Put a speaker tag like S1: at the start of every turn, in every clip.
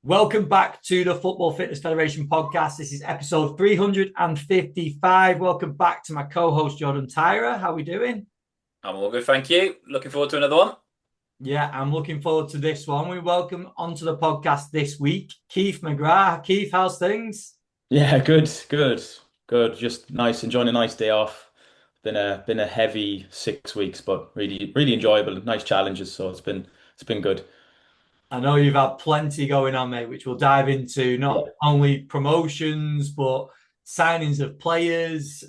S1: Welcome back to the Football Fitness Federation podcast. This is episode 355. Welcome back to my co-host Jordan Tyra. How are we doing?
S2: I'm all good, thank you. Looking forward to another one.
S1: Yeah, I'm looking forward to this one. We welcome onto the podcast this week Keith Mcgrath. Keith, how's things?
S3: Yeah, good. Just nice, enjoying a nice day off. Been a heavy 6 weeks, but really enjoyable. Nice challenges, so it's been good.
S1: I know you've had plenty going on, mate, which we'll dive into, not
S3: Yeah.
S1: only promotions, but signings of players,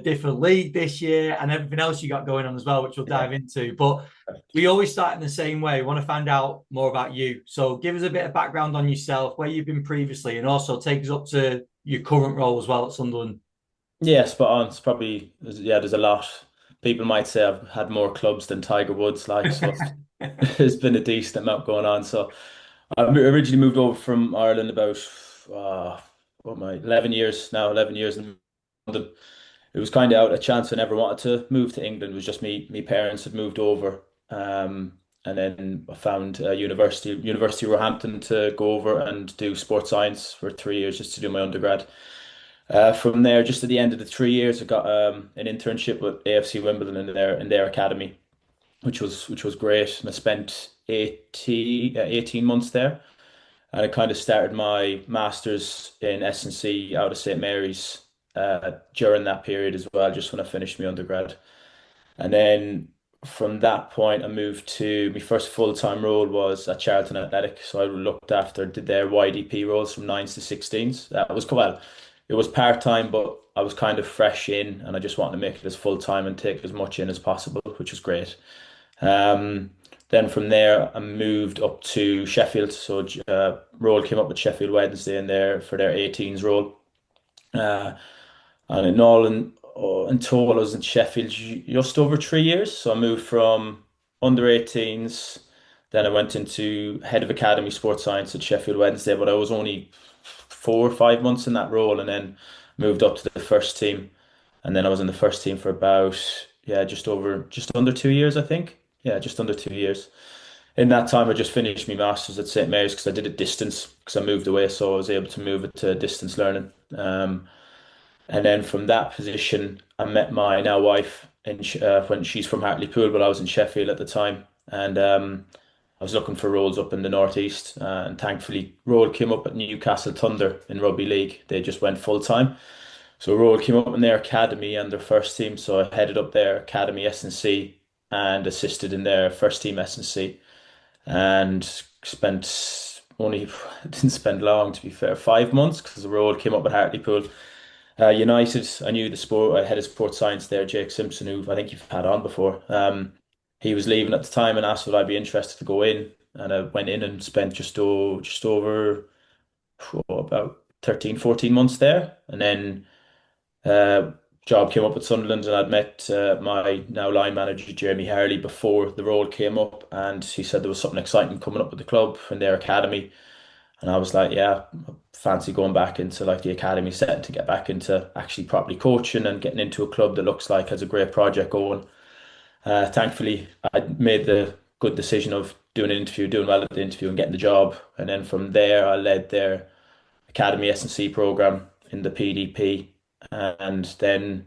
S1: different league this year, and everything else you got going on as well, which we'll
S3: Yeah.
S1: dive into. But we always start in the same way. We want to find out more about you. So give us a bit of background on yourself, where you've been previously, and also take us up to your current role as well at Sunderland.
S3: Yeah, spot on. It's probably yeah. There's a lot. People might say I've had more clubs than Tiger Woods, like so. There's been a decent amount going on. So originally moved over from Ireland about what am I, 11 years now. 11 years in London. It was kind of out of chance. I never wanted to move to England. It was just me. My parents had moved over, and then I found a University of Roehampton to go over and do sports science for 3 years just to do my undergrad. From there, just at the end of the 3 years, I got an internship with AFC Wimbledon in their academy, which was great. And I spent 18 months there, and I kind of started my masters in S&C out of St Mary's during that period as well, just when I finished my undergrad. And then from that point, I moved to my first full-time role was at Charlton Athletic. So I looked after, did their YDP roles from nines to 16s. That was well, it was part-time, but I was kind of fresh in and I just wanted to make it as full-time and take as much in as possible, which was great. Um, then from there, I moved up to Sheffield. So role came up with Sheffield Wednesday in there for their 18s role. Uh, and in total, I was in Sheffield just over 3 years. So I moved from under 18s, then I went into head of academy sports science at Sheffield Wednesday, but I was only 4 or 5 months in that role, and then moved up to the first team, and then I was in the first team for about yeah, just under 2 years, I think. Yeah, just under 2 years. In that time, I just finished my masters at St Mary's because I did it distance because I moved away, so I was able to move it to distance learning. And then from that position, I met my now wife when she's from Hartlepool, but I was in Sheffield at the time, and I was looking for roles up in the northeast, and thankfully, role came up at Newcastle Thunder in rugby league. They just went full time, so role came up in their academy and their first team. So I headed up their academy S&C and assisted in their first team S&C, and spent only didn't spend long to be fair, 5 months because the role came up at Hartlepool. United, I knew the sport. I head of sports science there, Jake Simpson, who I think you've had on before. He was leaving at the time and asked would I be interested to go in, and I went in and spent just over about 13, 14 months there, and then uh, job came up at Sunderland, and I'd met my now line manager Jeremy Harley before the role came up, and he said there was something exciting coming up with the club in their academy. And I was like, yeah, I fancy going back into like the academy setting to get back into actually properly coaching and getting into a club that looks like has a great project going. Thankfully, I made the good decision of doing an interview, doing well at the interview and getting the job. And then from there, I led their academy S&C program in the PDP. And then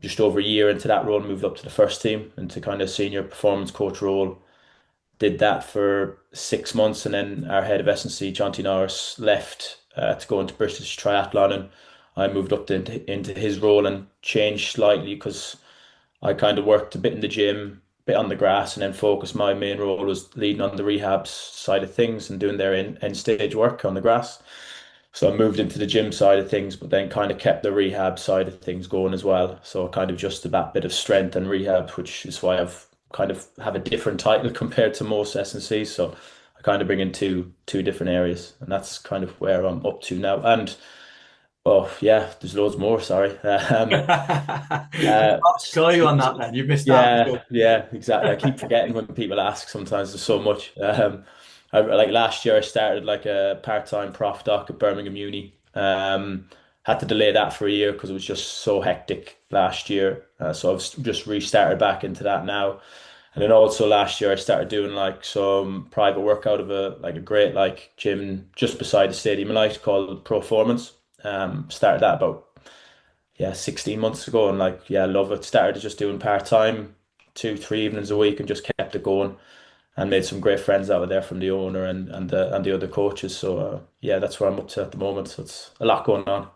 S3: just over a year into that role, moved up to the first team into kind of senior performance coach role. Did that for 6 months, and then our head of S&C, John T. Norris, left to go into British Triathlon, and I moved up into his role and changed slightly because I kind of worked a bit in the gym, a bit on the grass, and then focused. My main role was leading on the rehab side of things and doing their end stage work on the grass. So I moved into the gym side of things, but then kind of kept the rehab side of things going as well. So I kind of just that bit of strength and rehab, which is why I've kind of have a different title compared to most S&C. So I kind of bring in two different areas, and that's kind of where I'm up to now. And oh yeah, there's loads more. Sorry. Uh,
S1: I'll call you on that then. You've missed out.
S3: yeah, exactly. I keep forgetting when people ask. Sometimes there's so much. Like last year, I started like a part-time prof doc at Birmingham Uni. Had to delay that for a year because it was just so hectic last year. So I've just restarted back into that now. And then also last year I started doing like some private workout of a great like gym just beside the stadium in Light called Performance. Started that about 16 months ago, and like I love it. Started just doing part-time, 2, 3 evenings a week, and just kept it going, and made some great friends out of there from the owner and the other coaches. So that's where I'm up to at the moment. So it's a lot going on.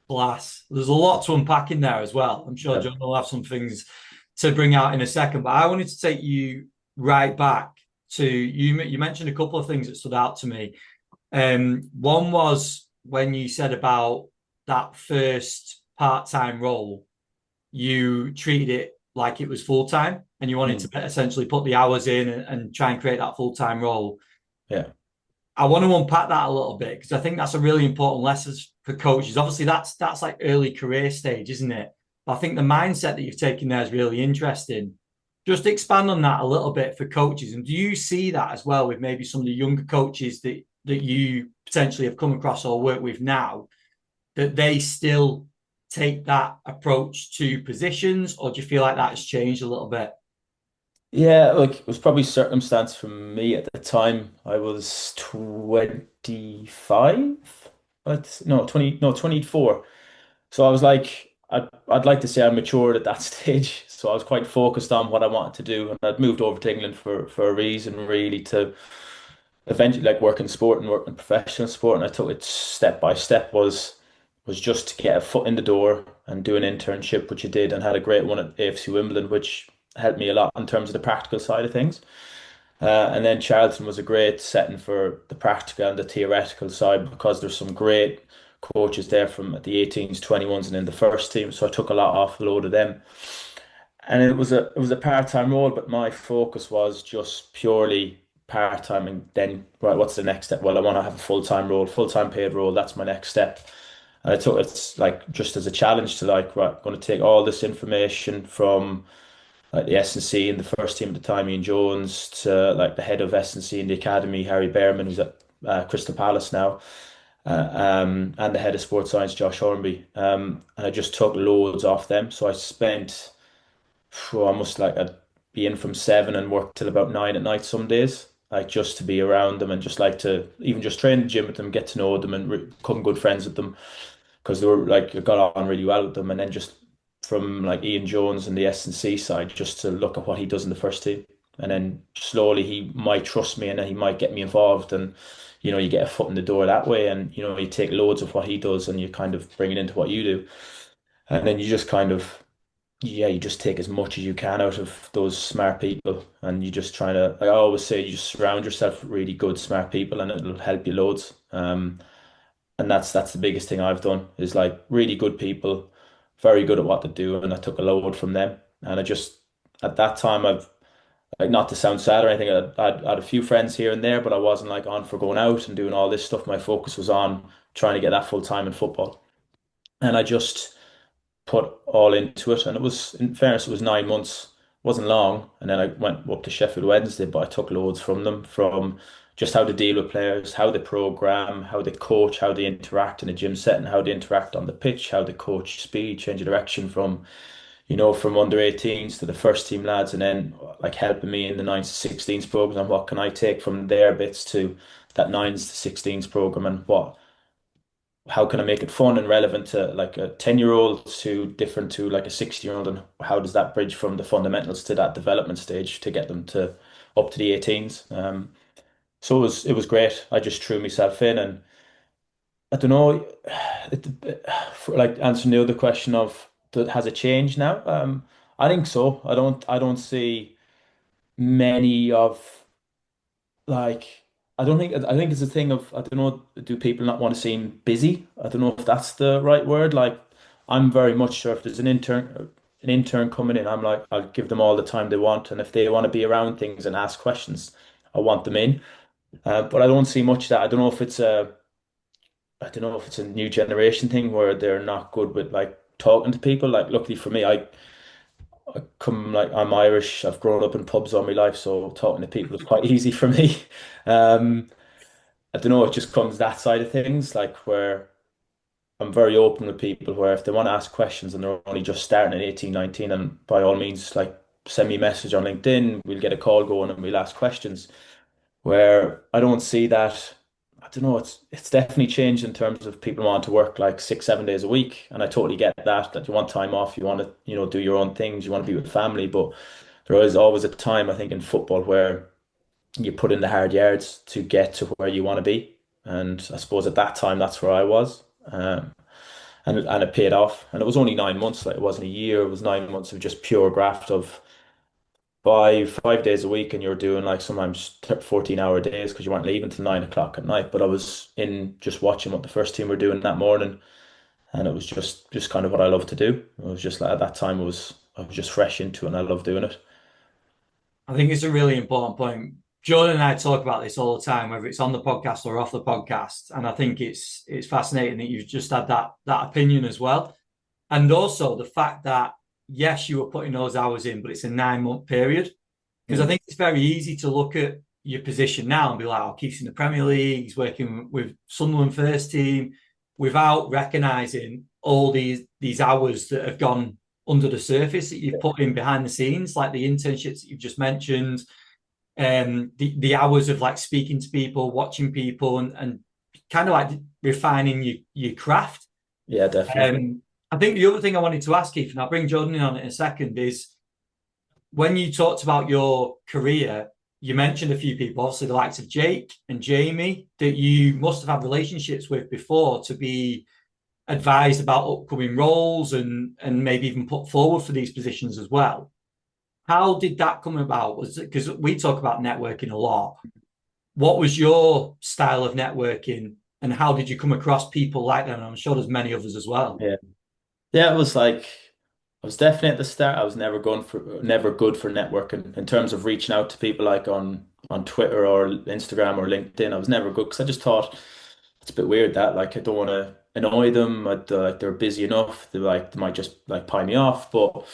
S1: Class. There's a lot to unpack in there as well. I'm sure
S3: Yeah.
S1: John will have some things to bring out in a second, but I wanted to take you right back to you. You mentioned a couple of things that stood out to me. One was when you said about that first part-time role, you treated it like it was full-time and you wanted
S3: Mm.
S1: to essentially put the hours in and try and create that full-time role.
S3: Yeah.
S1: I want to unpack that a little bit because I think that's a really important lesson for coaches. Obviously, that's like early career stage, isn't it? But I think the mindset that you've taken there is really interesting. Just expand on that a little bit for coaches. And do you see that as well with maybe some of the younger coaches that you potentially have come across or work with now, that they still take that approach to positions, or do you feel like that has changed a little bit?
S3: Yeah, like it was probably circumstance for me at the time. I was 25, but no, 20, no, 24. So I was like, I'd like to say I matured at that stage. So I was quite focused on what I wanted to do, and I'd moved over to England for a reason, really, to eventually like work in sport and work in professional sport. And I took it step by step. Was just to get a foot in the door and do an internship, which I did, and had a great one at AFC Wimbledon, which helped me a lot in terms of the practical side of things. And then Charlton was a great setting for the practical and the theoretical side because there's some great coaches there from the 18s, 21s, and in the first team. So I took a lot off a load of them. And it was a part-time role, but my focus was just purely part-time. And then, right, what's the next step? Well, I want to have a full-time role, full-time paid role. That's my next step. And I took it like just as a challenge to like, right, I'm going to take all this information from like the S&C and the first team at the time, Ian Jones, to like the head of S&C in the academy, Harry Behrman, who's at Crystal Palace now, and the head of sports science, Josh Hornby. And I just took loads off them. So I spent almost like I'd be in from 7 and work till about 9 at night some days. Like just to be around them and just like to even just train in the gym with them, get to know them and become good friends with them because they were like I got on really well with them, and then just from like Ian Jones and the S&C side, just to look at what he does in the first team, and then slowly he might trust me, and then he might get me involved, and you get a foot in the door that way, and you take loads of what he does, and you kind of bring it into what you do, and then you just kind of you just take as much as you can out of those smart people, and you just try to like I always say, you just surround yourself with really good smart people, and it'll help you loads. And that's the biggest thing I've done is like really good people, very good at what they do, and I took a load from them. And I just at that time I've like not to sound sad or anything, I had a few friends here and there, but I wasn't like on for going out and doing all this stuff. My focus was on trying to get that full time in football, and I just put all into it. And it was, in fairness, it was 9 months. It wasn't long. And then I went up to Sheffield Wednesday, but I took loads from them, from just how to deal with players, how they program, how they coach, how they interact in a gym setting, how they interact on the pitch, how they coach speed, change of direction from under 18s to the first team lads, and then like helping me in the 9s to 16s program and what can I take from their bits to that 9s to 16s program, and how can I make it fun and relevant to like a 10-year-old to different to like a 60-year-old, and how does that bridge from the fundamentals to that development stage to get them to up to the 18s. So it was great. I just threw myself in, and I don't know, like answering the other question of has it changed now? I think so. I don't see many of like I think it's a thing of I don't know, do people not want to seem busy? I don't know if that's the right word. Like I'm very much sure if there's an intern coming in, I'm like I'll give them all the time they want, and if they want to be around things and ask questions, I want them in. But I don't see much of that. I don't know if it's a new generation thing where they're not good with like talking to people. Like luckily for me, I come like I'm Irish. I've grown up in pubs all my life, so talking to people is quite easy for me. Um, I don't know, it just comes that side of things, like where I'm very open with people where if they want to ask questions and they're only just starting at 18, 19, and by all means, like send me a message on LinkedIn, we'll get a call going and we'll ask questions. Where I don't see that, I don't know, it's definitely changed in terms of people want to work like 6, 7 days a week. And I totally get that you want time off, you want to, do your own things, you want to be with family. But there is always a time, I think, in football where you put in the hard yards to get to where you want to be. And I suppose at that time, that's where I was. And it paid off. And it was only 9 months, like it wasn't a year, it was 9 months of just pure graft of 5 days a week, and you're doing like sometimes 14-hour days because you weren't leaving till 9 o'clock at night. But I was in just watching what the first team were doing that morning, and it was just kind of what I love to do. It was just like at that time I was just fresh into it, and I love doing it.
S1: I think it's a really important point. Jordan and I talk about this all the time, whether it's on the podcast or off the podcast. And I think it's fascinating that you've just had that opinion as well. And also the fact that yes, you were putting those hours in, but it's a 9 month period. Because I think it's very easy to look at your position now and be like, oh, Keith's in the Premier League, he's working with Sunderland first team, without recognizing all these hours that have gone under the surface that you've put in behind the scenes, like the internships that you've just mentioned, the hours of like speaking to people, watching people, and kind of like refining your craft.
S3: Yeah, definitely.
S1: I think the other thing I wanted to ask, Keith, and I'll bring Jordan in on it in a second, is when you talked about your career, you mentioned a few people, obviously the likes of Jake and Jamie, that you must have had relationships with before to be advised about upcoming roles and maybe even put forward for these positions as well. How did that come about? Was it because we talk about networking a lot? What was your style of networking, and how did you come across people like that? And I'm sure there's many others as well.
S3: Yeah. Yeah, it was like I was definitely at the start. I was never good for networking in terms of reaching out to people like on Twitter or Instagram or LinkedIn. I was never good because I just thought it's a bit weird that like I don't want to annoy them. Like they're busy enough. They might just like pie me off. But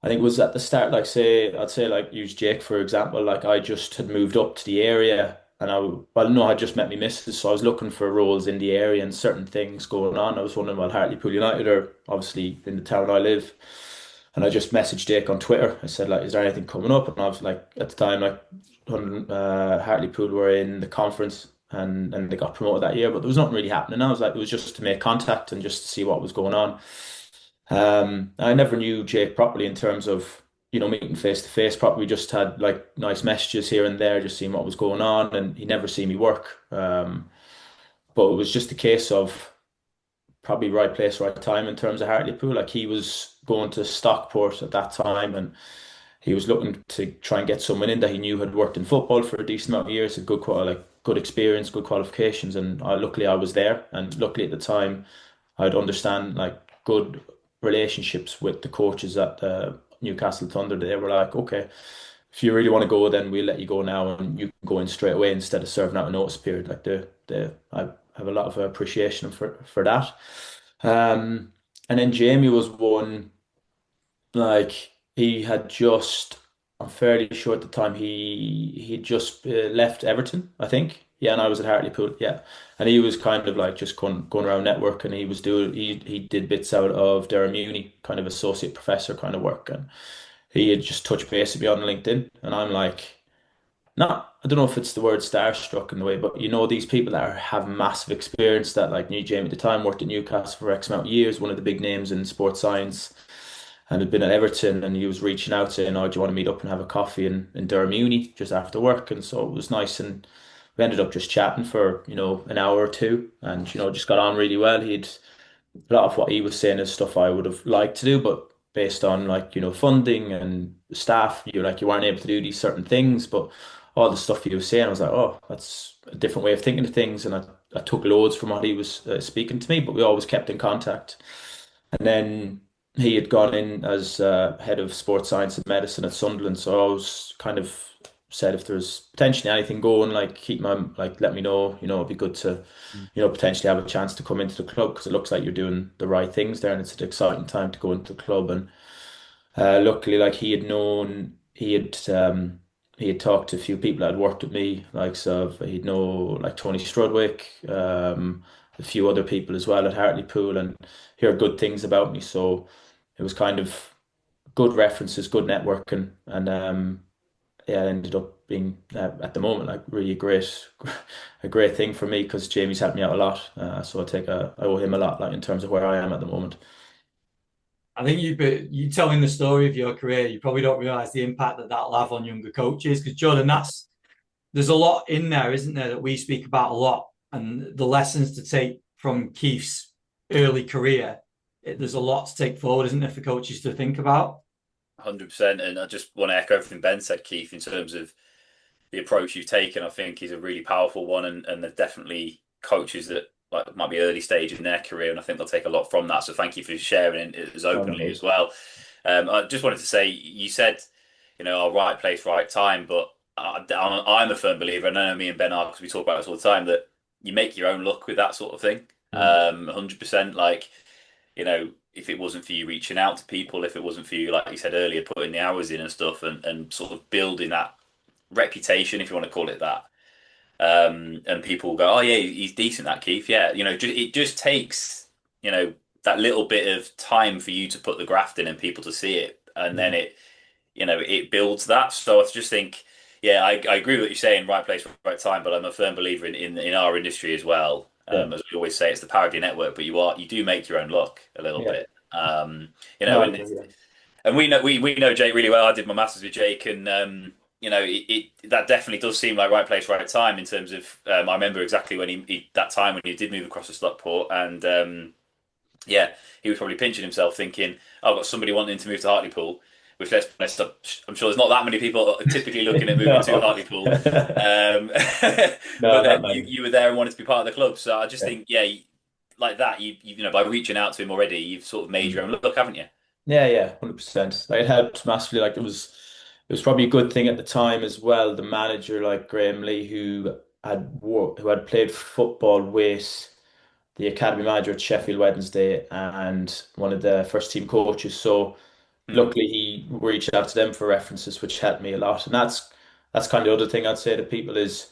S3: I think it was at the start, like I'd say like use Jake for example. Like I just had moved up to the area, and well no, I just met my missus, so I was looking for roles in the area and certain things going on. I was wondering about Hartlepool United are obviously in the town I live, and I just messaged Jake on Twitter. I said like, is there anything coming up? And I was like, at the time like Hartlepool were in the conference. And they got promoted that year, but there was nothing really happening. I was like, it was just to make contact and just to see what was going on. I never knew Jake properly in terms of, meeting face to face. Probably just had like nice messages here and there, just seeing what was going on, and he never seen me work. But it was just a case of probably right place, right time in terms of Hartlepool. Like he was going to Stockport at that time, and he was looking to try and get someone in that he knew had worked in football for a decent amount of years, had good experience, good qualifications, and luckily I was there. And luckily at the time, I'd understand like good relationships with the coaches at Newcastle Thunder. They were like, okay, if you really want to go, then we'll let you go now, and you can go in straight away instead of serving out a notice period. Like I have a lot of appreciation for that. And then Jamie was one like he had just. I'm fairly sure at the time he just left Everton, I think. Yeah, and I was at Hartlepool. Yeah, and he was kind of like just going around networking. He did bits out of Durham Uni, kind of associate professor kind of work, and he had just touched base with me on LinkedIn, and I'm like, not I don't know if it's the word starstruck in the way, but these people that have massive experience that like knew Jamie at the time, worked at Newcastle for X amount of years, one of the big names in sports science, and had been at Everton, and he was reaching out saying, "Oh, do you want to meet up and have a coffee in Durham Uni just after work?" And so it was nice, and we ended up just chatting for an hour or two, and just got on really well. He'd a lot of what he was saying is stuff I would have liked to do, but based on like funding and staff, you weren't able to do these certain things. But all the stuff he was saying, I was like, oh, that's a different way of thinking of things, and I took loads from what he was speaking to me. But we always kept in contact, and then he had gone in as head of sports science and medicine at Sunderland. So I was kind of said if there's potentially anything going, like let me know. It'd be good to, potentially have a chance to come into the club because it looks like you're doing the right things there, and it's an exciting time to go into the club. And luckily, like he had talked to a few people that had worked with me, like so he'd know like Tony Strudwick, a few other people as well at Hartlepool, and heard good things about me. So it was kind of good references, good networking, and yeah, it ended up being at the moment like really a great thing for me because Jamie's helped me out a lot. So I owe him a lot, like in terms of where I am at the moment.
S1: I think you telling the story of your career, you probably don't realize the impact that that'll have on younger coaches. Because Jordan, there's a lot in there, isn't there, that we speak about a lot, and the lessons to take from Keith's early career. There's a lot to take forward, isn't there, for coaches to think about?
S2: 100%. And I just want to echo everything Ben said, Keith, in terms of the approach you've taken. I think is a really powerful one, and there's definitely coaches that like might be early stage in their career, and I think they'll take a lot from that. So thank you for sharing it as
S3: No, no
S2: openly
S3: worries.
S2: as well. I just wanted to say, you said, our right place, right time, but I'm a firm believer, and I know me and Ben are because we talk about this all the time, that you make your own luck with that sort of thing.
S3: Mm.
S2: 100%. Like, if it wasn't for you reaching out to people, if it wasn't for you, like you said earlier, putting the hours in and stuff, and sort of building that reputation, if you want to call it that, and people will go, "Oh yeah, he's decent, that Keith." Yeah, it just takes that little bit of time for you to put the graft in and people to see it, and then
S3: Mm.
S2: it builds that. So I just think, yeah, I agree with what you're saying, right place, right time. But I'm a firm believer in our industry as well.
S3: Yeah,
S2: As we always say, it's the power of your network, but you do make your own luck a little
S3: yeah.
S2: bit.
S3: No, I
S2: And
S3: agree. Yeah.
S2: we know Jake really well. I did my masters with Jake, and that definitely does seem like right place, right time in terms of. I remember exactly when that time when he did move across to Stockport, and yeah, he was probably pinching himself, thinking, "Oh, I've got somebody wanting to move to Hartlepool." Which, let's be honest, I'm sure there's not that many people typically looking at moving to
S3: No.
S2: Hartlepool. Um,
S3: No,
S2: but
S3: not
S2: then
S3: many.
S2: you were there and wanted to be part of the club, so I just
S3: Yeah.
S2: think, yeah, like that, by reaching out to him already, you've sort of made
S3: Mm.
S2: your own look, haven't you?
S3: Yeah, yeah, 100%. Like it helped massively. Like it was probably a good thing at the time as well. The manager, like Graham Lee, who had played football with the academy manager at Sheffield Wednesday and one of the first team coaches. So
S2: Hmm.
S3: luckily he reached out to them for references, which helped me a lot. And that's kind of the other thing I'd say to people is,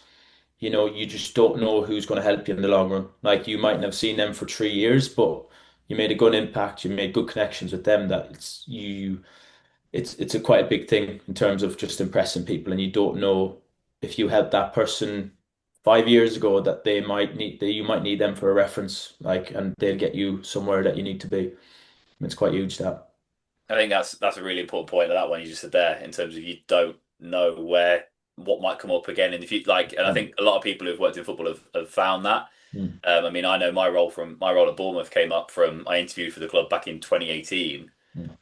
S3: you just don't know who's going to help you in the long run. Like you mightn't have seen them for 3 years, but you made a good impact. You made good connections with them. That it's a quite a big thing in terms of just impressing people, and you don't know if you helped that person 5 years ago that you might need them for a reference, like, and they'll get you somewhere that you need to be. It's quite huge that.
S2: I think that's a really important point of that one you just said there, in terms of you don't know what might come up again in the future. Like, and I
S3: Mm,
S2: think a lot of people who've worked in football have found that.
S3: mm,
S2: I mean, I know my role at Bournemouth came up from I interviewed for the club back in 2018,
S3: mm,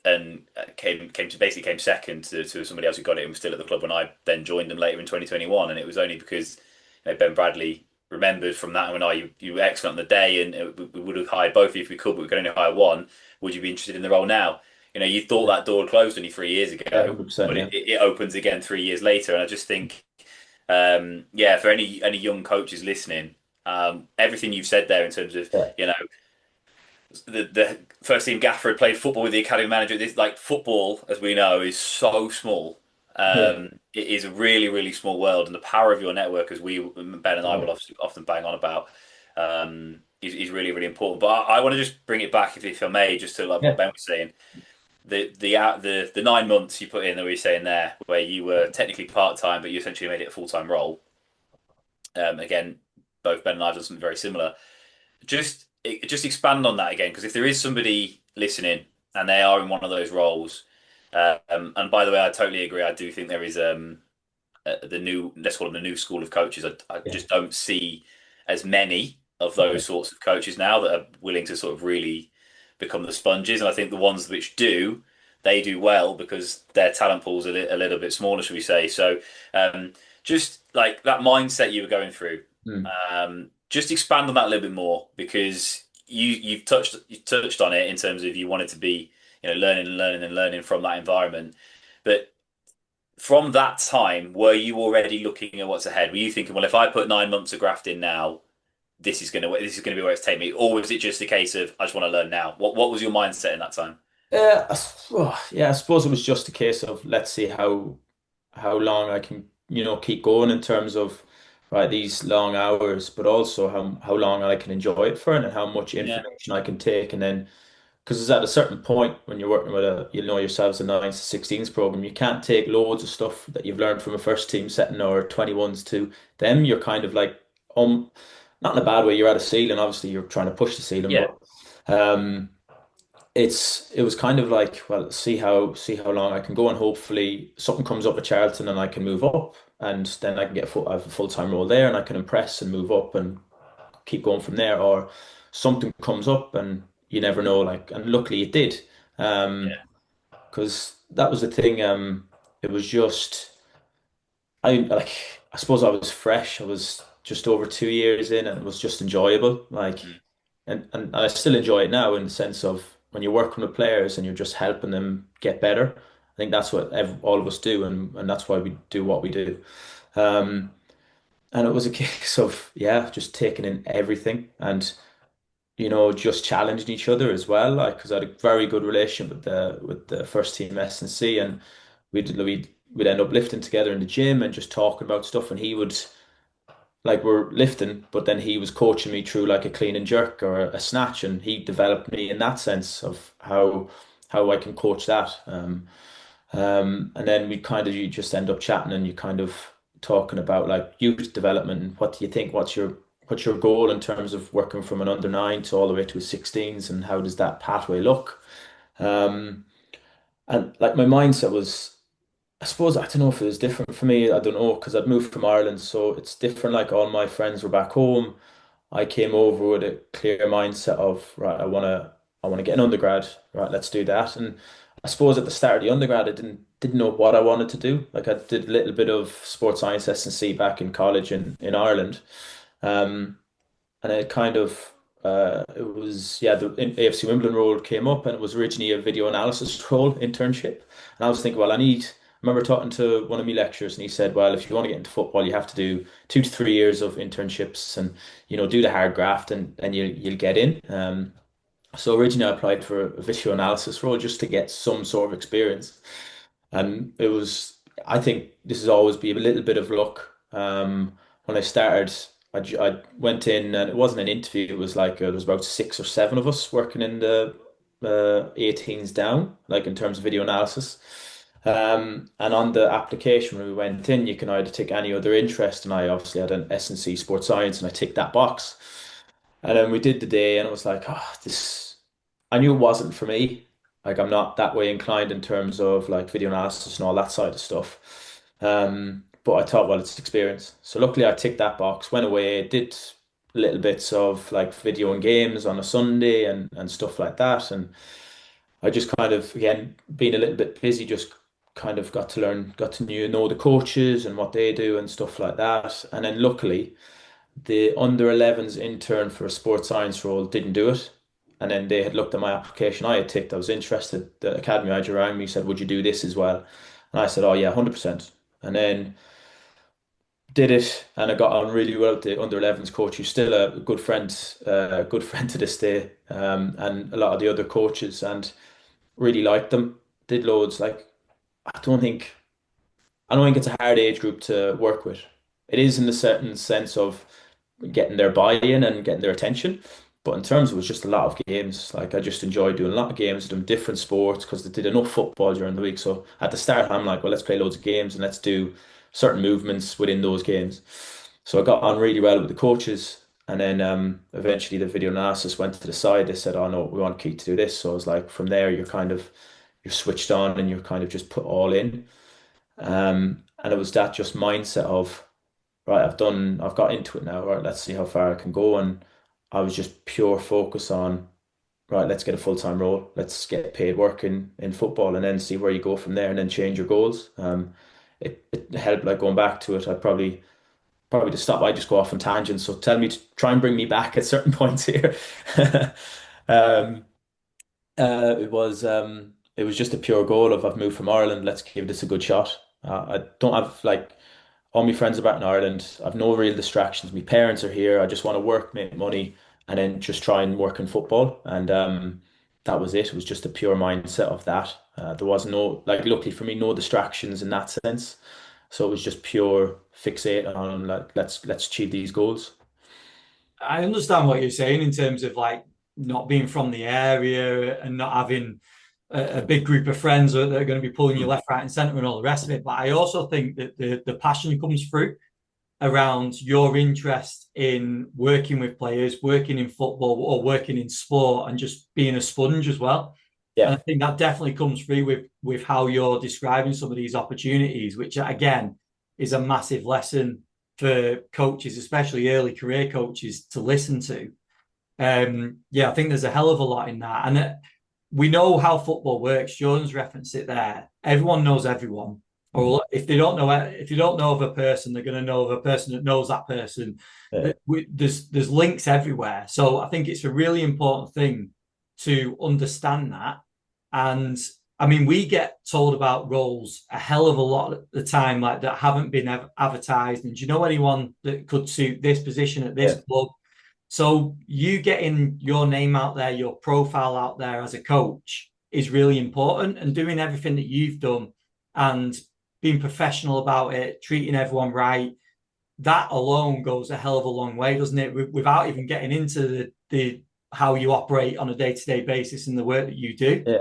S2: and came second to somebody else who got it and was still at the club when I then joined them later in 2021, and it was only because Ben Bradley remembered from that when you were excellent on the day, and we would have hired both of you if we could, but we could only hire one. Would you be interested in the role now? You thought
S3: yeah,
S2: that door had closed only 3 years
S3: yeah,
S2: ago,
S3: 100%,
S2: but
S3: yeah,
S2: it opens again 3 years later, and I just think, yeah, for any young coaches listening, everything you've said there in terms of
S3: yeah,
S2: the first team gaffer had played football with the academy manager. This, like, football, as we know, is so small.
S3: yeah,
S2: It is a really, really small world, and the power of your network, as Ben and I
S3: yeah,
S2: will often bang on about, is really, really important. But I want to just bring it back, if I may, just to like what
S3: yeah,
S2: Ben was saying. The 9 months you put in that we were saying there, where you were technically part time, but you essentially made it a full time role. Again, both Ben and I have done something very similar. Just expand on that again, because if there is somebody listening and they are in one of those roles, and by the way, I totally agree. I do think there is the new, let's call them the new school of coaches. I
S3: yeah,
S2: just don't see as many of
S3: yeah,
S2: those sorts of coaches now that are willing to sort of really become the sponges. And I think the ones which do, they do well because their talent pool's a little bit smaller, should we say? So, just like that mindset you were going through,
S3: mm,
S2: just expand on that a little bit more, because you touched on it in terms of you wanted to be, learning and learning and learning from that environment. But from that time, were you already looking at what's ahead? Were you thinking, well, if I put 9 months of graft in now, this is gonna be where it's taking me, or was it just a case of I just want to learn now? What was your mindset in that time?
S3: yeah. I suppose it was just a case of let's see how long I can, keep going in terms of right these long hours, but also how long I can enjoy it for and how much
S2: Yeah.
S3: information I can take and then because it's at a certain point when you're working with yourselves a 9s to 16s program, you can't take loads of stuff that you've learned from a first team setting or 21s to them. You're kind of like, not in a bad way, you're at a ceiling. Obviously, you're trying to push the ceiling,
S2: Yeah.
S3: but um, it was kind of like, well, see how long I can go, and hopefully something comes up at Charlton and I can move up, and then I can I have a full-time role there, and I can impress and move up and keep going from there. Or something comes up and you never know, like, and luckily it did.
S2: Yeah.
S3: Because that was the thing. It was just I suppose I was fresh. I was just over 2 years in, and it was just enjoyable. Like,
S2: Mm.
S3: and I still enjoy it now in the sense of when you're working with players and you're just helping them get better. I think that's what all of us do, and that's why we do what we do. Um, and it was a case of, yeah, just taking in everything and, just challenging each other as well. Like, because I had a very good relationship with the first team S&C, and we'd end up lifting together in the gym and just talking about stuff. And he would, like, we're lifting, but then he was coaching me through like a clean and jerk or a snatch, and he developed me in that sense of how I can coach that. And then you just end up chatting, and you kind of talking about like youth development and what do you think, what's your goal in terms of working from an under nine to all the way to a 16s, and how does that pathway look? Um, and like my mindset was, I suppose, I don't know if it was different for me. I don't know, because I'd moved from Ireland, so it's different. Like, all my friends were back home. I came over with a clear mindset of, right, I wanna get an undergrad. Right, let's do that. And I suppose at the start of the undergrad, I didn't know what I wanted to do. Like, I did a little bit of sports science S&C back in college in Ireland. Um, and it kind of it was, yeah, the AFC Wimbledon role came up, and it was originally a video analysis role internship. And I was thinking, well, I remember talking to one of my lecturers, and he said, well, if you want to get into football, you have to do 2 to 3 years of internships, and do the hard graft, and you'll get in. So originally I applied for a video analysis role just to get some sort of experience. And I think this has always been a little bit of luck. When I started, I went in, and it wasn't an interview. It was like, there was about 6 or 7 of us working in the 18s down, like in terms of video analysis. And on the application when we went in, you can either tick any other interest, and I obviously had an S&C sports science, and I ticked that box. And then we did the day, and it was like, oh, this. I knew it wasn't for me. Like, I'm not that way inclined in terms of like video analysis and all that side of stuff. But I thought, well, it's experience. So luckily I ticked that box, went away, did little bits of like video and games on a Sunday and stuff like that. And I just kind of, again, being a little bit busy, just kind of got to know the coaches and what they do and stuff like that. And then luckily the under 11s intern for a sports science role didn't do it. And then they had looked at my application. I had ticked, I was interested. The academy manager rang me, said, would you do this as well? And I said, oh, yeah, 100%. And then did it, and I got on really well with the under 11s coach, who's still a good friend to this day, and a lot of the other coaches, and really liked them. Did loads. Like, I don't think I don't think it's a hard age group to work with. It is in a certain sense of getting their buy-in and getting their attention. But in terms of, it was just a lot of games. Like, I just enjoyed doing a lot of games, doing different sports because they did enough football during the week. So at the start, I'm like, well, let's play loads of games and let's do certain movements within those games. So I got on really well with the coaches. And then eventually the video analysis went to the side. They said, oh no, we want Keith to do this. So I was like, from there, you're switched on, and you're kind of just put all in. And it was that just mindset of, right, I've got into it now, right, let's see how far I can go. And I was just pure focus on, right, let's get a full-time role, let's get paid work in football, and then see where you go from there, and then change your goals. It helped, like, going back to it. I probably to stop, I just go off on tangents. So tell me to try and bring me back at certain points here. Um, it was just a pure goal of, I've moved from Ireland, let's give this a good shot. I don't have, like, all my friends are back in Ireland. I've no real distractions. My parents are here. I just want to work, make money, and then just try and work in football. And that was it. It was just a pure mindset of that. There was no, like, luckily for me, no distractions in that sense. So it was just pure fixate on, like, let's achieve these goals.
S1: I understand what you're saying in terms of like not being from the area and not having a big group of friends that are going to be pulling you left, right, and centre and all the rest of it. But I also think that the passion comes through around your interest in working with players, working in football or working in sport, and just being a sponge as well. And I
S3: Yeah,
S1: think that definitely comes through with how you're describing some of these opportunities, which again is a massive lesson for coaches, especially early career coaches, to listen to. Yeah, I think there's a hell of a lot in that. And we know how football works. Jordan's referenced it there. Everyone knows everyone. Or if you don't know of a person, they're going to know of a person that knows that person.
S3: yeah,
S1: There's links everywhere. So I think it's a really important thing to understand that. And I mean, we get told about roles a hell of a lot at the time, like that haven't been advertised. And do you know anyone that could suit this position at this
S3: yeah.
S1: club? So you getting your name out there, your profile out there as a coach is really important, and doing everything that you've done and being professional about it, treating everyone right, that alone goes a hell of a long way, doesn't it? Without even getting into the how you operate on a day-to-day basis and the work that you do.
S3: Yeah.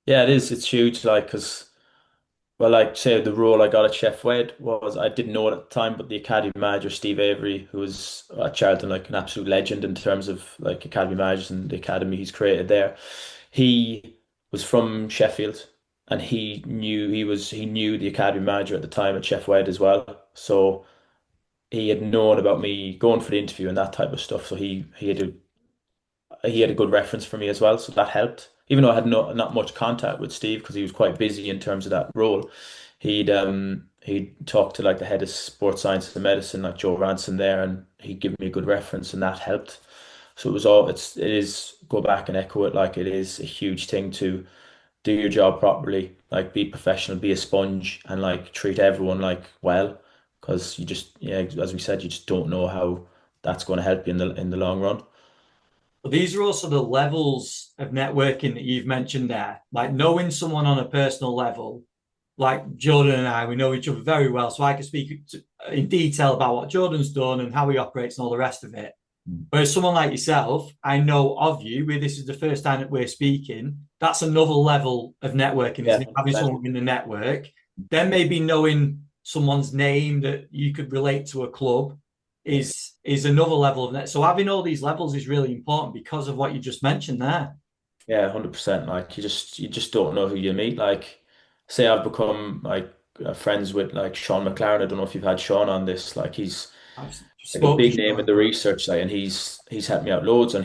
S3: Yeah, it is. It's huge. Like, because, well, like, say the role I got at Chef Wed was, I didn't know it at the time, but the academy manager, Steve Avery, who was at Charlton, like an absolute legend in terms of like academy managers and the academy he's created there. He was from Sheffield, and he knew the academy manager at the time at Chef Wed as well. So he had known about me going for the interview and that type of stuff. So he had a good reference for me as well, so that helped. Even though I had not much contact with Steve because he was quite busy in terms of that role, he'd talk to like the head of sports science and medicine, like Joe Ranson there, and he'd give me a good reference, and that helped. So it is, go back and echo it, like it is a huge thing to do your job properly, like be professional, be a sponge, and like treat everyone like well, because you just, yeah, as we said, you just don't know how that's going to help you in the long run.
S1: But these are also the levels of networking that you've mentioned there. Like knowing someone on a personal level, like Jordan and I, we know each other very well. So I can speak in detail about what Jordan's done and how he operates and all the rest of it. Whereas someone like yourself, I know of you, where this is the first time that we're speaking. That's another level of networking,
S3: Yeah,
S1: isn't it? Having someone in the network, then maybe knowing someone's name that you could relate to a club is another level of net. So having all these levels is really important because of what you just mentioned there.
S3: yeah, 100%. Like you just don't know who you meet. Like, say I've become like friends with like Sean McLaren. I don't know if you've had Sean on this. Like he's
S1: I've
S3: like a
S1: spoke to
S3: big name in
S1: Sean.
S3: the research, like, and he's helped me out loads. And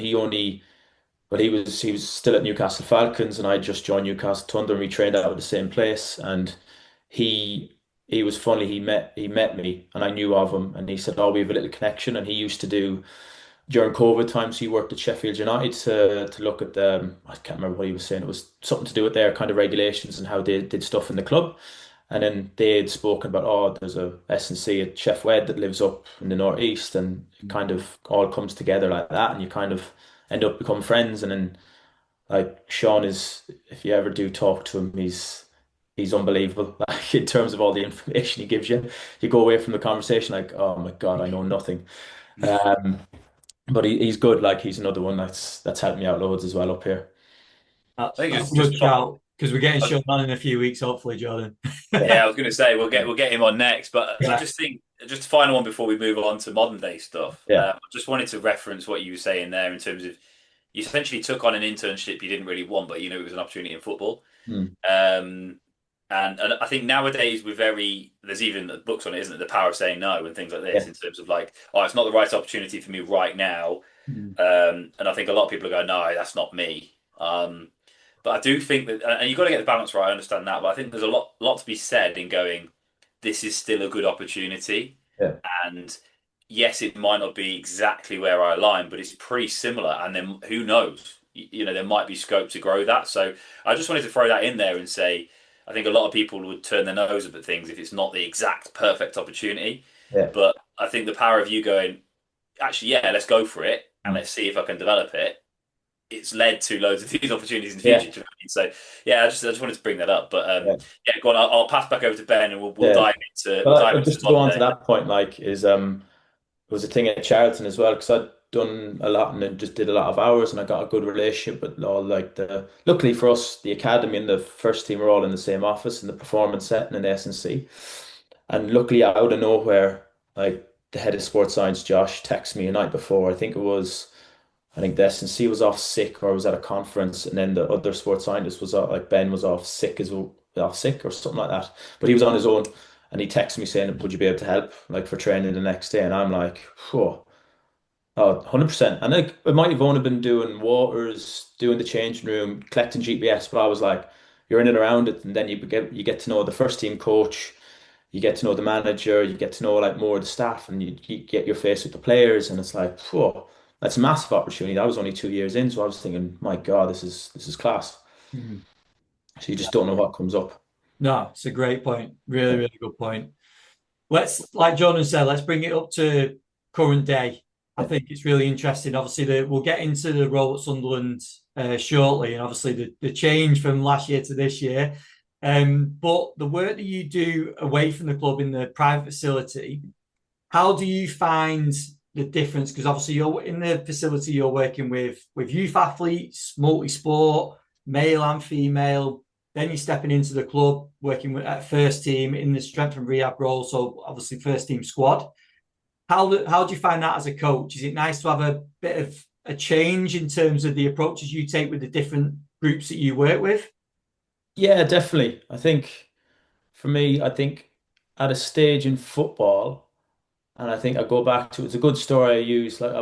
S3: but he was still at Newcastle Falcons, and I just joined Newcastle Thunder, and we trained out of the same place. And he was funny. He met me, and I knew of him, and he said, "Oh, we have a little connection." And he used to do during COVID times. He worked at Sheffield United to look at the, I can't remember what he was saying. It was something to do with their kind of regulations and how they did stuff in the club. And then they had spoken about, oh, there's a S&C at Chef Wed that lives up in the northeast, and it kind of all comes together like that, and you kind of end up becoming friends. And then like Sean is, if you ever do talk to him, he's unbelievable. Like in terms of all the information he gives you, you go away from the conversation like, oh my God, I know nothing. Um, but he's good. Like he's another one that's helped me out loads as well up here.
S2: I think
S1: That's a good shout because we're getting Sean on in a few weeks, hopefully, Jordan.
S2: yeah, I was going to say we'll get him on next, but I
S1: Yeah.
S2: just think just a final one before we move on to modern day stuff.
S3: Yeah,
S2: I just wanted to reference what you were saying there in terms of you essentially took on an internship you didn't really want, but you knew it was an opportunity in football.
S3: mm.
S2: Um, and I think nowadays there's even books on it, isn't it? The power of saying no and things like this
S3: Yeah,
S2: in terms of like, oh, it's not the right opportunity for me right now.
S3: mm.
S2: And I think a lot of people are going, no, that's not me. But I do think that, and you've got to get the balance right. I understand that, but I think there's a lot to be said in going, this is still a good opportunity.
S3: Yeah,
S2: And yes, it might not be exactly where I align, but it's pretty similar. And then who knows? You know, there might be scope to grow that. So I just wanted to throw that in there and say, I think a lot of people would turn their nose up at things if it's not the exact perfect opportunity.
S3: yeah,
S2: But I think the power of you going, actually, yeah, let's go for it and
S3: mm.
S2: let's see if I can develop it. It's led to loads of these opportunities in the future.
S3: Yeah,
S2: Do you know what I mean? So yeah, I just wanted to bring that up. But
S3: yeah,
S2: yeah, go on. I'll pass back over to Ben and we'll
S3: yeah.
S2: dive into
S3: But
S2: the
S3: just to go
S2: modern
S3: on to
S2: day.
S3: that point, like, is it was a thing at Charlton as well, because done a lot and then just did a lot of hours, and I got a good relationship with all like the. Luckily for us, the academy and the first team were all in the same office in the performance setting in S&C. And luckily, out of nowhere, like the head of sports science, Josh, texted me a night before. I think the S&C was off sick or was at a conference, and then the other sports scientist was like Ben was off sick or something like that. But he was on his own, and he texted me saying, "Would you be able to help like for training the next day?" And I'm like, "Whoa." Oh, 100%. And like, it might have only been doing waters, doing the changing room, collecting GPS, but I was like, you're in and around it, and then you get to know the first team coach, you get to know the manager, you get to know like more of the staff, and you get your face with the players, and it's like, whoa, that's a massive opportunity. That was only 2 years in, so I was thinking, my God, this is class.
S1: Mhm.
S3: So you just don't know what comes up.
S1: No, it's a great point. Really,
S3: Yeah.
S1: really good point. Let's, like Jordan said, let's bring it up to current day. I
S3: Yeah.
S1: think it's really interesting. Obviously, we'll get into the role at Sunderland shortly, and obviously the change from last year to this year. But the work that you do away from the club in the private facility, how do you find the difference? Because obviously you're in the facility, you're working with youth athletes, multi-sport, male and female. Then you're stepping into the club, working with at first team in the strength and rehab role. So obviously first team squad. How do you find that as a coach? Is it nice to have a bit of a change in terms of the approaches you take with the different groups that you work with?
S3: Yeah, definitely. I think for me, I think at a stage in football, and I think I go back to it's a good story I use. Like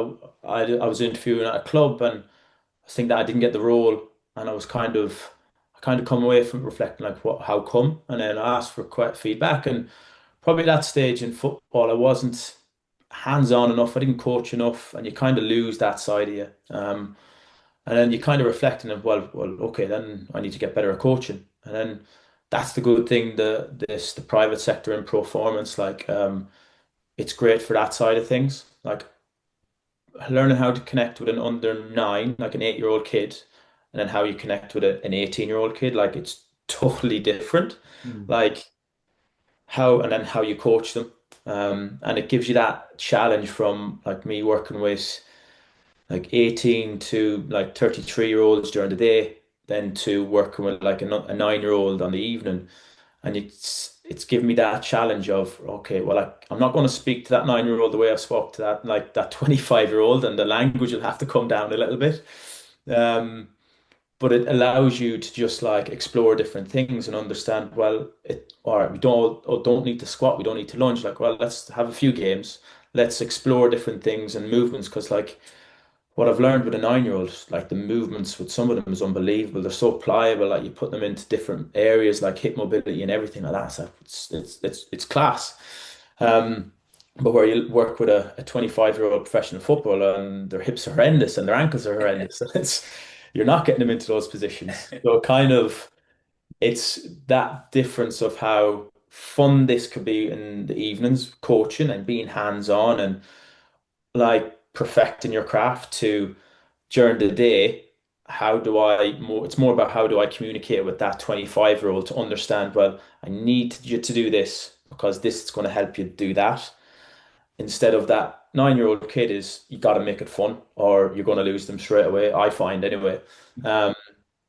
S3: I was interviewing at a club, and I think that I didn't get the role, and I kind of come away from reflecting like how come, and then I asked for quite feedback, and probably that stage in football I wasn't hands-on enough, I didn't coach enough, and you kind of lose that side of you. And then you kind of reflect and well, okay, then I need to get better at coaching, and then that's the good thing. The private sector in performance, like it's great for that side of things, like learning how to connect with an under nine, like an 8-year-old kid, and then how you connect with an 18-year-old kid, like it's totally different.
S1: Mm.
S3: Like how, and then how you coach them. And it gives you that challenge from like me working with like 18 to like 33-year-olds during the day, then to working with like a 9-year-old on the evening. And it's given me that challenge of, okay, well, I'm not going to speak to that 9-year-old the way I spoke to that 25-year-old, and the language will have to come down a little bit. Um, but it allows you to just like explore different things and understand, well, all right, we don't need to squat, we don't need to lunge. Like, well, let's have a few games. Let's explore different things and movements, because like what I've learned with a 9-year-old, like the movements with some of them is unbelievable. They're so pliable, like you put them into different areas like hip mobility and everything like that. So it's class. Um, but where you work with a 25-year-old professional footballer and their hips are horrendous and their ankles are horrendous, it's you're not getting them into those positions. So kind of it's that difference of how fun this could be in the evenings, coaching and being hands-on and like perfecting your craft, to during the day, how do I more it's more about how do I communicate with that 25-year-old to understand, well, I need you to do this because this is going to help you do that. Instead of that 9-year-old kid is you got to make it fun or you're going to lose them straight away, I find anyway. Um,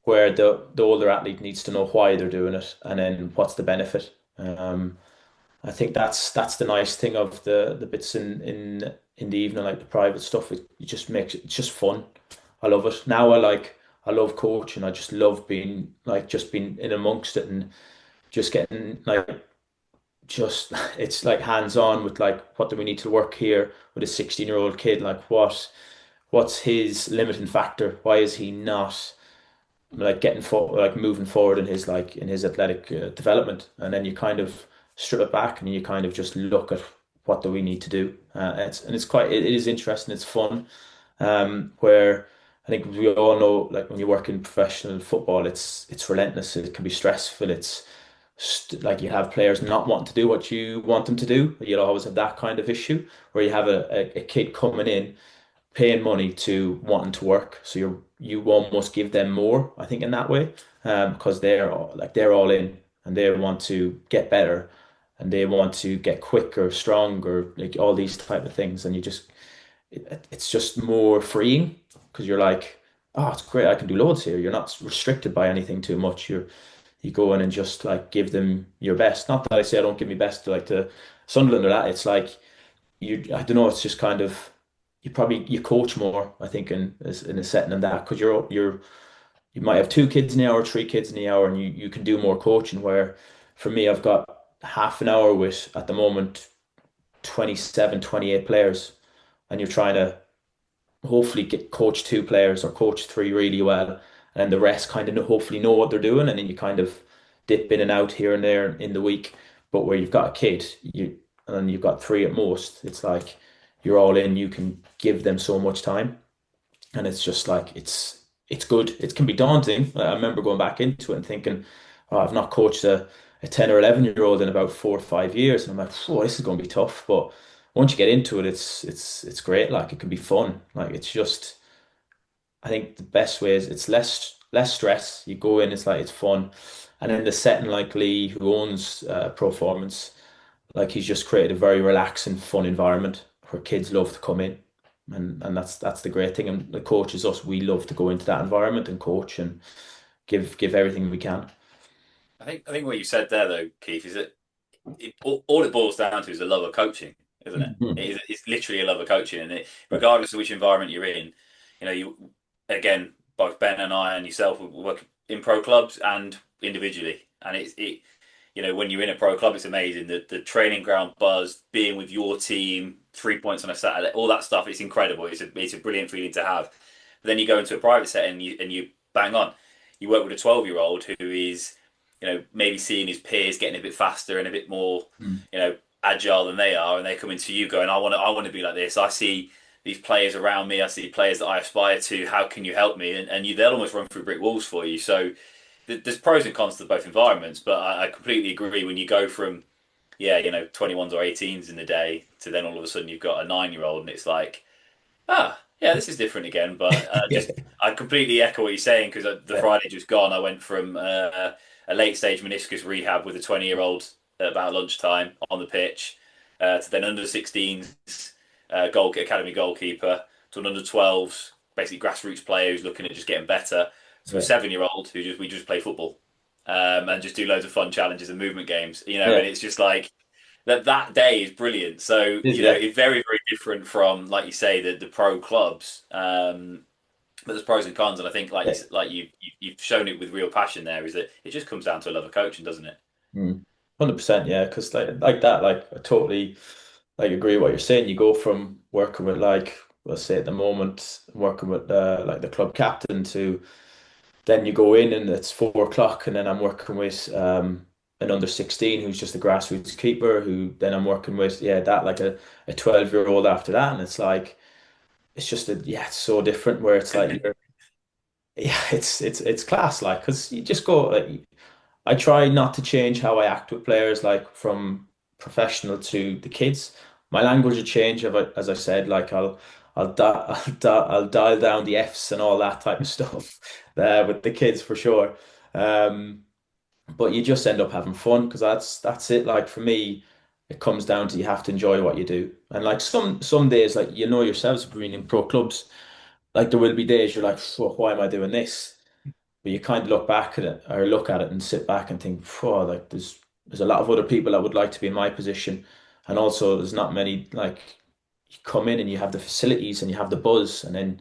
S3: where the older athlete needs to know why they're doing it and then what's the benefit. I think that's the nice thing of the bits in the evening, like the private stuff. It just makes it's just fun. I love it. Now I love coaching. I just love being like just being in amongst it and just getting like just it's like hands on with like what do we need to work here with a 16-year-old kid? Like what's his limiting factor? Why is he not like like moving forward in his athletic development? And then you kind of strip it back and you kind of just look at what do we need to do. It's quite it is interesting. It's fun. Where I think we all know, like when you work in professional football, it's relentless. It can be stressful. It's like you have players not wanting to do what you want them to do. You'll always have that kind of issue where you have a kid coming in paying money to wanting to work. So you almost give them more, I think, in that way, because they're all in and they want to get better and they want to get quicker, stronger, like all these type of things. And it's just more freeing because you're like, oh, it's great. I can do loads here. You're not restricted by anything too much. You go in and just like give them your best. Not that I say I don't give my best to like to Sunderland or that. It's like I don't know. It's just kind of you coach more. I think in a setting than that because you might have two kids in the hour, three kids in the hour, and you can do more coaching. Where for me, I've got half an hour with at the moment 27, 28 players, and you're trying to hopefully get coach two players or coach three really well, and then the rest kind of hopefully know what they're doing, and then you kind of dip in and out here and there in the week. But where you've got a kid, and you've got three at most, it's like you're all in. You can give them so much time, and it's just like it's good. It can be daunting. I remember going back into it and thinking, oh, I've not coached a 10 or 11-year-old in about 4 or 5 years, and I'm like, oh, this is going to be tough. But once you get into it, it's great. Like it can be fun. Like it's just, I think the best way is it's less stress. You go in, it's like it's fun, and then the setting like Lee, who owns Performance, like he's just created a very relaxing, fun environment where kids love to come in, and that's the great thing. And the coaches, us, we love to go into that environment and coach and give everything we can.
S2: I think what you said there though, Keith, is that all it boils down to is a love of coaching, isn't it?
S3: Mhm.
S2: It's literally a love of coaching, and regardless of which environment you're in, you again, both Ben and I and yourself work in pro clubs and individually, and when you're in a pro club, it's amazing. The training ground buzz, being with your team, 3 points on a Saturday, all that stuff, it's incredible. It's a brilliant feeling to have. But then you go into a private setting and you bang on. You work with a 12-year-old who is, maybe seeing his peers getting a bit faster and a bit more,
S3: Mm.
S2: agile than they are, and they come into you going, I want to be like this. I see these players around me. I see players that I aspire to. How can you help me? And they'll almost run through brick walls for you. So there's pros and cons to both environments, but I completely agree when you go from 21s or 18s in the day to then all of a sudden you've got a 9-year-old and it's like, yeah, this is different again. But I completely echo what you're saying because the
S3: Yeah.
S2: Friday just gone, I went from a late stage meniscus rehab with a 20-year-old at about lunchtime on the pitch to then under 16s academy goalkeeper to an under 12s basically grassroots player who's looking at just getting better to a
S3: Yeah.
S2: 7-year-old we just play football and just do loads of fun challenges and movement games,
S3: Yeah.
S2: and it's just like that day is brilliant. So,
S3: It is, yeah.
S2: it's very, very different from, like you say, the pro clubs. But there's pros and cons, and I think,
S3: Yeah.
S2: like you've shown it with real passion. There is that it just comes down to a love of coaching, doesn't it?
S3: 100%, yeah, because like that, like I totally like agree with what you're saying. You go from working with like let's say at the moment working with like the club captain to then you go in and it's 4 o'clock and then I'm working with an under 16 who's just a grassroots keeper who then I'm working with that like a 12-year-old after that, and it's like it's just it's so different where it's like it's class like because you just go like, I try not to change how I act with players, like from professional to the kids. My language will change, as I said, like I'll dial down the Fs and all that type of stuff with the kids for sure. Um, but you just end up having fun because that's it. Like for me, it comes down to you have to enjoy what you do. And like some days, like you know yourselves being in pro clubs, like there will be days you're like, "Phew, why am I doing this?" But you kind of look back at it or look at it and sit back and think, oh, like there's a lot of other people that would like to be in my position. And also there's not many like you come in and you have the facilities and you have the buzz and then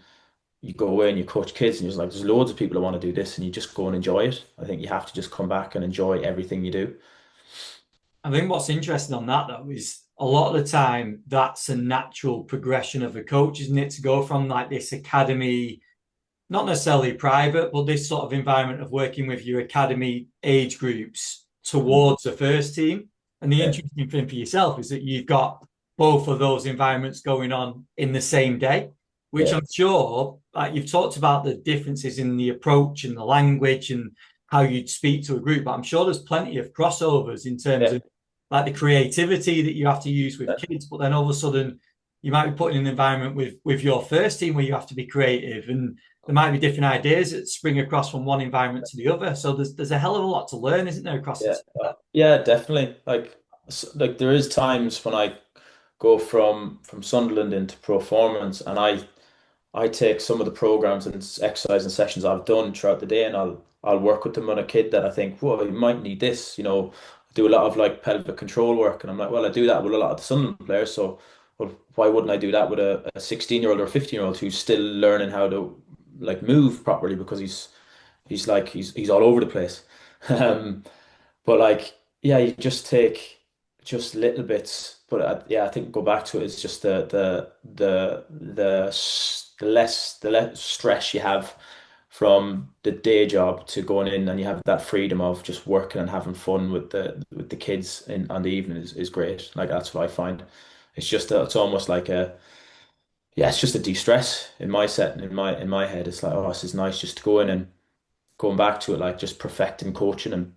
S3: you go away and you coach kids and you're like, there's loads of people that want to do this and you just go and enjoy it. I think you have to just come back and enjoy everything you do.
S1: I think what's interesting on that though is a lot of the time that's a natural progression of a coach, isn't it? To go from like this academy, not necessarily private, but this sort of environment of working with your academy age groups towards the first team. And the
S3: Yeah,
S1: interesting thing for yourself is that you've got both of those environments going on in the same day, which
S3: yeah,
S1: I'm sure, like you've talked about the differences in the approach and the language and how you'd speak to a group, but I'm sure there's plenty of crossovers in terms
S3: yeah,
S1: of like the creativity that you have to use with
S3: yeah.
S1: kids, but then all of a sudden you might be put in an environment with your first team where you have to be creative and there might be different ideas that spring across from one environment to the other. So there's a hell of a lot to learn, isn't there, across the
S3: Yeah,
S1: two?
S3: yeah, definitely. Like, like there is times when I go from Sunderland into performance, and I take some of the programs and exercise and sessions I've done throughout the day, and I'll work with them on a kid that I think, whoa, you might need this. I do a lot of like pelvic control work, and I'm like, well, I do that with a lot of the Sunderland players, so well, why wouldn't I do that with a 16-year-old or a 15-year-old who's still learning how to like move properly because he's all over the place. Um, but like, yeah, you just take just little bits. But yeah, I think go back to it is just the less stress you have from the day job to going in, and you have that freedom of just working and having fun with the kids in on the evening is great. Like that's what I find. It's almost like a yeah, it's just a de-stress in my set in my head. It's like, oh, this is nice just to go in and going back to it, like just perfecting coaching and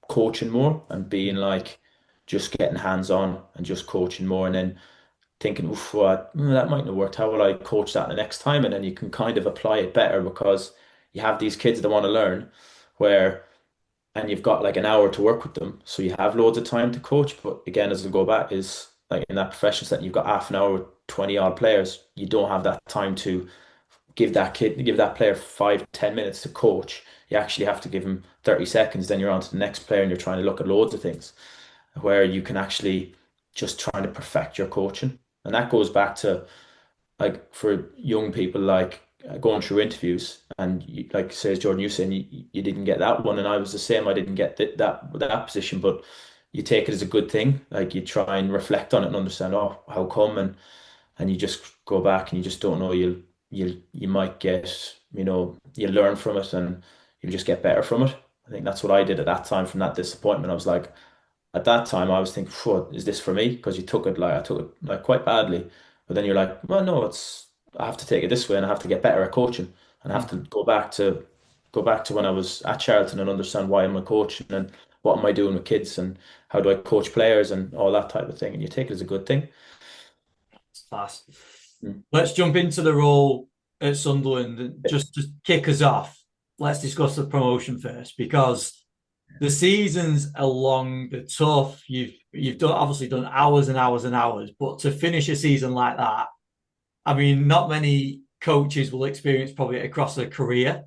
S3: coaching more and being like just getting hands on and just coaching more and then thinking, oof, that might not have worked. How will I coach that the next time? And then you can kind of apply it better because you have these kids that want to learn where and you've got like an hour to work with them. So you have loads of time to coach. But again, as I go back, is like in that professional setting, you've got half an hour with 20 odd players. You don't have that time to give that player 5, 10 minutes to coach. You actually have to give him 30 seconds, then you're on to the next player and you're trying to look at loads of things where you can actually just trying to perfect your coaching. And that goes back to like for young people like going through interviews and like says Jordan, you saying you didn't get that one and I was the same. I didn't get that position, but you take it as a good thing. Like you try and reflect on it and understand, oh, how come? And you just go back and you just don't know you might get, you learn from it and you just get better from it. I think that's what I did at that time from that disappointment. I was like, at that time, I was thinking, "Phew, is this for me?" Because I took it like quite badly. But then you're like, well, no, I have to take it this way, and I have to get better at coaching, and I have to go back to when I was at Charlton and understand why am I coaching and what am I doing with kids and how do I coach players and all that type of thing. And you take it as a good thing.
S1: It's fast.
S3: Mm.
S1: Let's jump into the role at Sunderland. Just to kick us off, let's discuss the promotion first because the seasons are long, they're tough. You've obviously done hours and hours and hours, but to finish a season like that, I mean, not many coaches will experience probably across their career.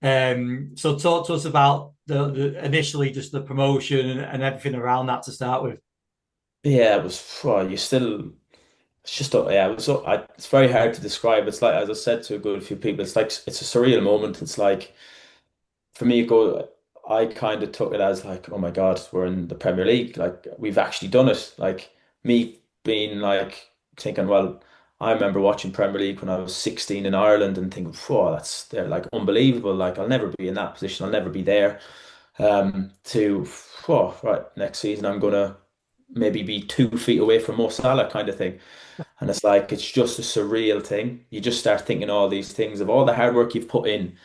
S1: So talk to us about the initially just the promotion and everything around that to start with.
S3: Yeah, it was. You still. It's just. Yeah, it was. It's very hard to describe. It's like as I said to a good few people. It's like it's a surreal moment. It's like for me, I kind of took it as like, oh my God, we're in the Premier League. Like we've actually done it. Like me being like thinking, well, I remember watching Premier League when I was 16 in Ireland and thinking, whoa, they're like unbelievable. Like I'll never be in that position. I'll never be there. To, whoa, right, next season I'm gonna maybe be 2 feet away from Mo Salah kind of thing. And it's like it's just a surreal thing. You just start thinking all these things of all the hard work you've put in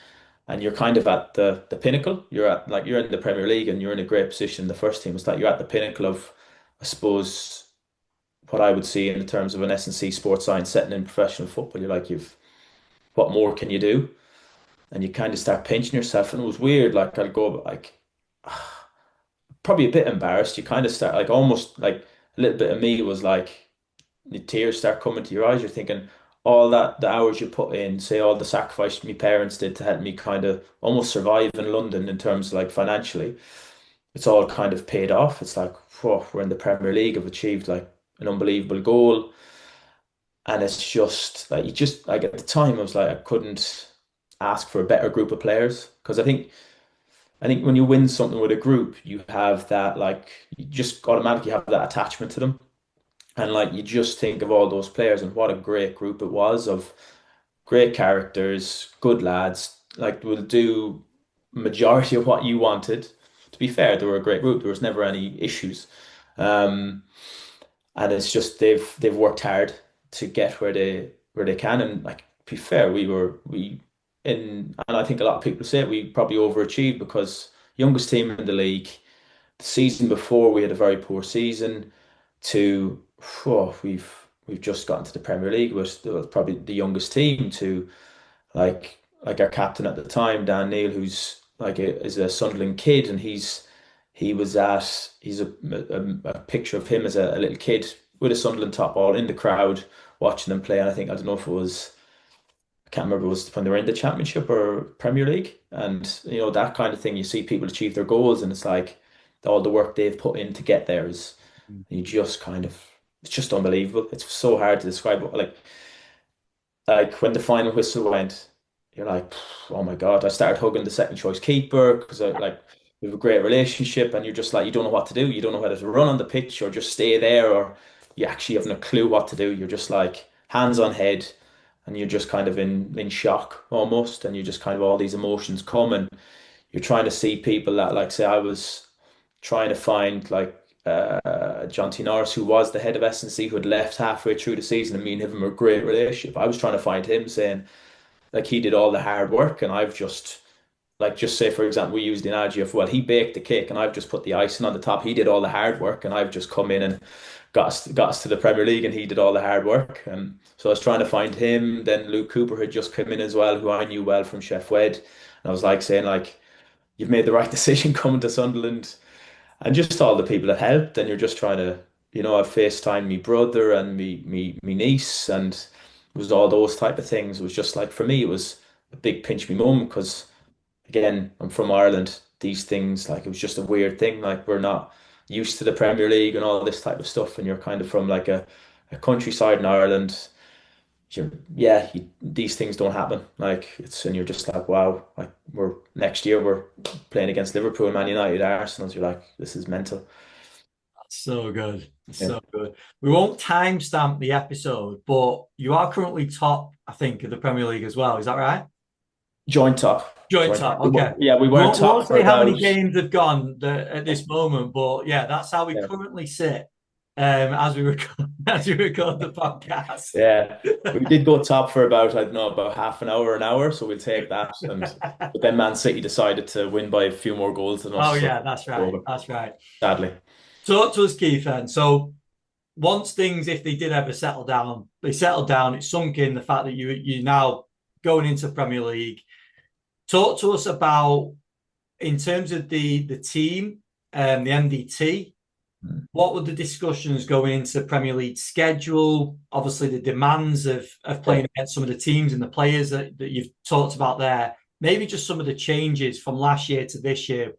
S3: and you're kind of at the pinnacle. You're in the Premier League and you're in a great position in the first team. It's like you're at the pinnacle of, I suppose, what I would see in terms of an S&C sports science setting in professional football. You're like, what more can you do? And you kind of start pinching yourself. And it was weird. Like I'll go like probably a bit embarrassed. You kind of start like almost like a little bit of me was like the tears start coming to your eyes. You're thinking all that the hours you put in, say all the sacrifice my parents did to help me kind of almost survive in London in terms of like financially, it's all kind of paid off. It's like, whoa, we're in the Premier League, I've achieved like an unbelievable goal. And it's just like you just like at the time I was like I couldn't ask for a better group of players because I think when you win something with a group, you have that like you just automatically have that attachment to them. And like you just think of all those players and what a great group it was of great characters, good lads, like will do majority of what you wanted. To be fair, they were a great group. There was never any issues. Um, and it's just they've worked hard to get where they can. And like to be fair, we and I think a lot of people say it, we probably overachieved because youngest team in the league. The season before we had a very poor season to we've just gotten to the Premier League. We're still probably the youngest team to like our captain at the time, Dan Neil, who's like is a Sunderland kid, and he's a picture of him as a little kid with a Sunderland top all in the crowd watching them play. And I think, I don't know if it was, I can't remember, it was when they were in the Championship or Premier League. And, that kind of thing, you see people achieve their goals, and it's like all the work they've put in to get there is, you just kind of, it's just unbelievable. It's so hard to describe. Like when the final whistle went, you're like, oh my God. I started hugging the second choice keeper because we have a great relationship, and you're just like, you don't know what to do. You don't know whether to run on the pitch or just stay there, or you actually have no clue what to do. You're just like hands on head, and you're just kind of in shock almost, and you just kind of all these emotions come, and you're trying to see people that, like, say I was trying to find like John T. Norris, who was the head of S&C, who had left halfway through the season, and me and him were a great relationship. I was trying to find him, saying like he did all the hard work, and I've just, like, just say for example, we used the analogy of, well, he baked the cake and I've just put the icing on the top. He did all the hard work, and I've just come in and got us to the Premier League, and he did all the hard work. And so I was trying to find him. Then Luke Cooper had just come in as well, who I knew well from Chef Wed, and I was like saying like, you've made the right decision coming to Sunderland, and just all the people that helped. And you're just trying to, I've FaceTime me brother and me niece, and it was all those type of things. It was just like, for me, it was a big pinch me mum, because again, I'm from Ireland. These things, like, it was just a weird thing. Like, we're not used to the Premier League and all this type of stuff, and you're kind of from like a countryside in Ireland. These things don't happen. Like, and you're just like, wow. Like, next year we're playing against Liverpool, Man United, Arsenal. You're like, this is mental.
S1: So good.
S3: Yeah.
S1: So good. We won't timestamp the episode, but you are currently top, I think, of the Premier League as well. Is that right?
S3: Joint top.
S1: Joint top. Okay.
S3: Yeah, we
S1: We
S3: weren't
S1: won't
S3: top for
S1: say how many
S3: about.
S1: games have gone at this moment, but yeah, that's how we
S3: Yeah.
S1: currently sit as we record the podcast.
S3: Yeah, we did go top for about, I don't know, about half an hour, so we'll take that. But then Man City decided to win by a few more goals than us.
S1: Oh
S3: So
S1: yeah, that's right.
S3: over,
S1: That's right.
S3: sadly.
S1: Talk to us, Keith, then. So once things, if they did ever settle down, they settled down. It's sunk in, the fact that you're now going into Premier League. Talk to us about, in terms of the team, the MDT. What were the discussions going into the Premier League schedule? Obviously, the demands of playing against some of the teams and the players that you've talked about there. Maybe just some of the changes from last year to this year.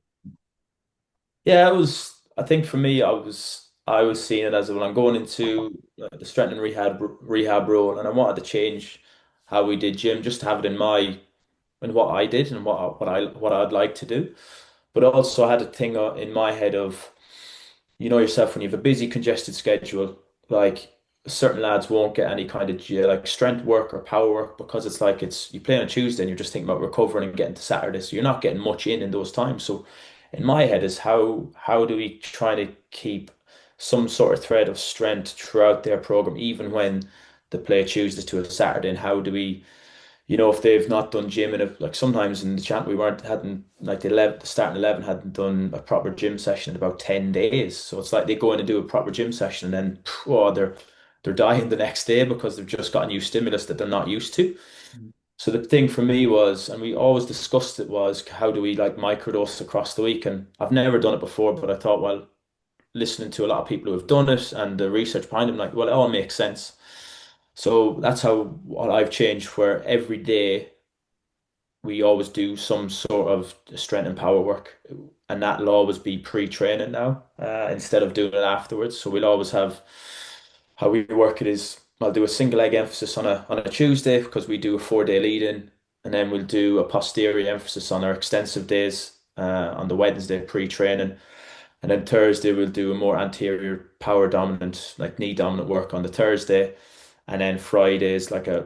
S3: Yeah, it was. I think for me, I was seeing it as, well, I'm going into the strength and rehab role, and I wanted to change how we did gym, just to have it in what I did and what I'd like to do. But also I had a thing in my head of, yourself, when you have a busy, congested schedule, like, certain lads won't get any kind of like strength work or power work, because it's like, you play on a Tuesday and you're just thinking about recovering and getting to Saturday, so you're not getting much in those times. So in my head is, how do we try to keep some sort of thread of strength throughout their program, even when the play Tuesday to a Saturday, and how do we, if they've not done gym, and if, like, sometimes in the chat we hadn't, like, the starting 11 hadn't done a proper gym session in about 10 days. So it's like they go in and do a proper gym session, and then they're dying the next day because they've just got a new stimulus that they're not used to. So the thing for me was, and we always discussed it, was how do we, like, microdose across the week? And I've never done it before, but I thought, well, listening to a lot of people who have done it and the research behind them, like, well, it all makes sense. So that's how what I've changed, where every day we always do some sort of strength and power work, and that'll always be pre-training now, instead of doing it afterwards. So we'll always have, how we work it is, I'll do a single leg emphasis on a Tuesday, because we do a 4 day lead in, and then we'll do a posterior emphasis on our extensive days on the Wednesday pre-training. And then Thursday we'll do a more anterior power dominant, like knee dominant work on the Thursday. And then Friday is like a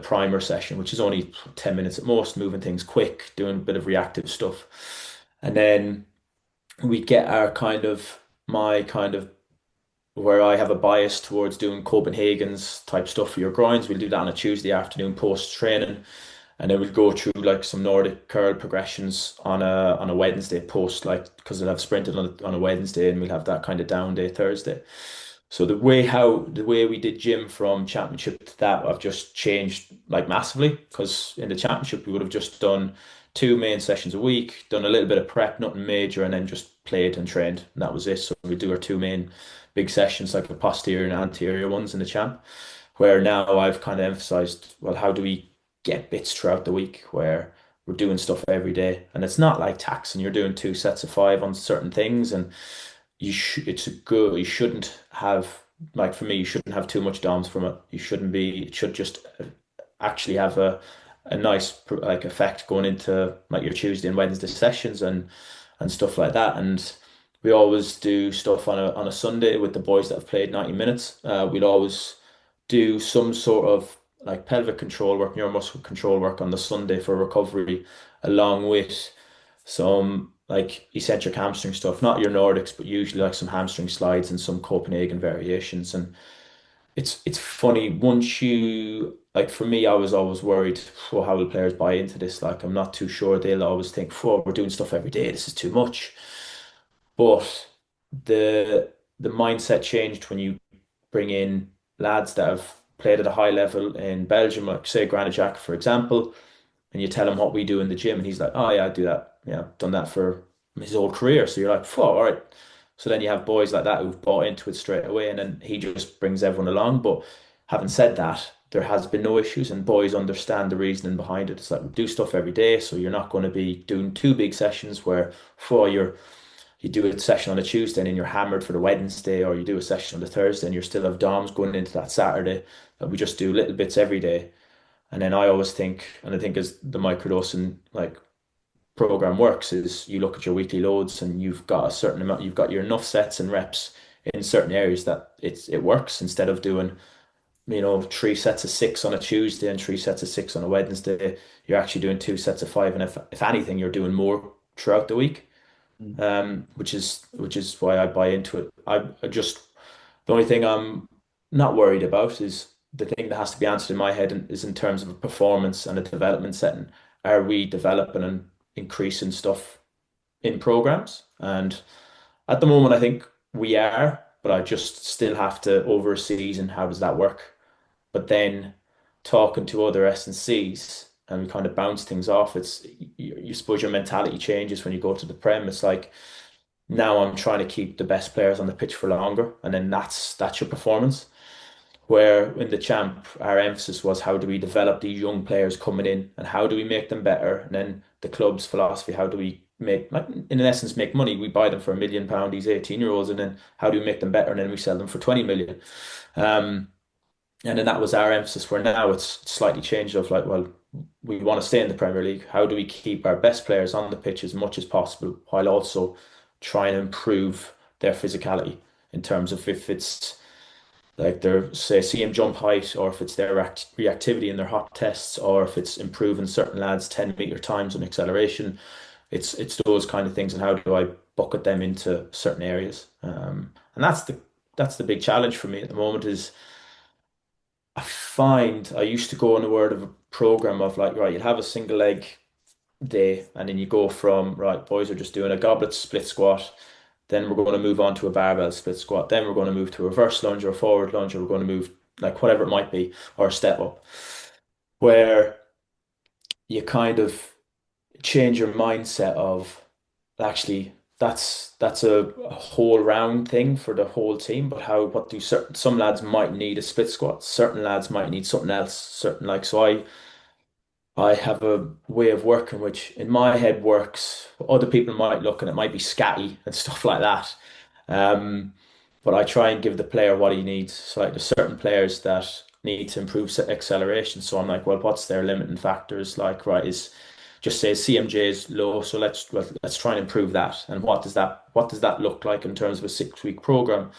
S3: primer session, which is only 10 minutes at most, moving things quick, doing a bit of reactive stuff. And then we get my kind of, where I have a bias towards doing Copenhagen's type stuff for your groins. We'll do that on a Tuesday afternoon post training. And then we'll go through like some Nordic curl progressions on a Wednesday post, like, because we'll have sprinted on a Wednesday, and we'll have that kind of down day Thursday. So the way we did gym from championship to that, I've just changed, like, massively, because in the championship we would have just done 2 main sessions a week, done a little bit of prep, nothing major, and then just played and trained, and that was it. So we do our 2 main big sessions like the posterior and anterior ones in the champ. Where now I've kind of emphasized, well, how do we get bits throughout the week where we're doing stuff every day, and it's not like taxing. You're doing two sets of five on certain things, and you should. It's a good. You shouldn't have like for me. You shouldn't have too much DOMS from it. You shouldn't be. It should just actually have a nice like effect going into like your Tuesday and Wednesday sessions and stuff like that. And we always do stuff on a Sunday with the boys that have played 90 minutes. We'd always do some sort of like pelvic control work, neuromuscular control work on the Sunday for recovery, along with some like eccentric hamstring stuff, not your Nordics, but usually like some hamstring slides and some Copenhagen variations. And it's funny once you like for me, I was always worried, well, how will players buy into this? Like I'm not too sure. They'll always think, oh, we're doing stuff every day, this is too much. But the mindset changed when you bring in lads that have played at a high level in Belgium, like say Granit Xhaka, for example, and you tell him what we do in the gym, and he's like, "Oh yeah, I do that. Yeah, I've done that for his whole career." So you're like, "Oh, all right." So then you have boys like that who've bought into it straight away, and then he just brings everyone along. But having said that, there has been no issues, and boys understand the reasoning behind it. It's like we do stuff every day, so you're not going to be doing two big sessions where for you do a session on a Tuesday and then you're hammered for the Wednesday, or you do a session on the Thursday and you're still have DOMs going into that Saturday. That we just do little bits every day. And then I always think, and I think as the microdosing like program works, is you look at your weekly loads and you've got a certain amount, you've got your enough sets and reps in certain areas that it works instead of doing, three sets of six on a Tuesday and three sets of six on a Wednesday. You're actually doing two sets of five, and if anything, you're doing more throughout the week.
S1: Mm.
S3: Which is why I buy into it. I just the only thing I'm not worried about is the thing that has to be answered in my head is in terms of a performance and a development setting. Are we developing and increasing stuff in programs? And at the moment, I think we are, but I just still have to over a season. How does that work? But then talking to other S&Cs and we kind of bounce things off. You suppose your mentality changes when you go to the Prem. It's like now I'm trying to keep the best players on the pitch for longer, and then that's your performance. Where in the champ, our emphasis was how do we develop these young players coming in and how do we make them better? And then the club's philosophy, how do we make, like, in essence, make money? We buy them for £1 million, these 18-year-olds, and then how do we make them better? And then we sell them for 20 million. And then that was our emphasis, where now it's slightly changed of like, well, we want to stay in the Premier League. How do we keep our best players on the pitch as much as possible while also trying to improve their physicality in terms of if it's like their say CM jump height, or if it's their reactivity in their hot tests, or if it's improving certain lads 10-meter times and acceleration. It's those kind of things, and how do I bucket them into certain areas? And that's the big challenge for me at the moment. Is I find I used to go on the word of a program of like, right, you'd have a single leg day, and then you go from, right, boys are just doing a goblet split squat, then we're going to move on to a barbell split squat, then we're going to move to a reverse lunge or a forward lunge, or we're going to move like whatever it might be, or a step up, where you kind of change your mindset of actually that's a whole round thing for the whole team. But how what do some lads might need a split squat, certain lads might need something else, certain like so I have a way of working which in my head works. Other people might look and it might be scatty and stuff like that. Um, but I try and give the player what he needs. So like there's certain players that need to improve acceleration. So I'm like, well, what's their limiting factors? Like, right, is just say CMJ is low, so let's try and improve that. And what does that look like in terms of a 6-week program?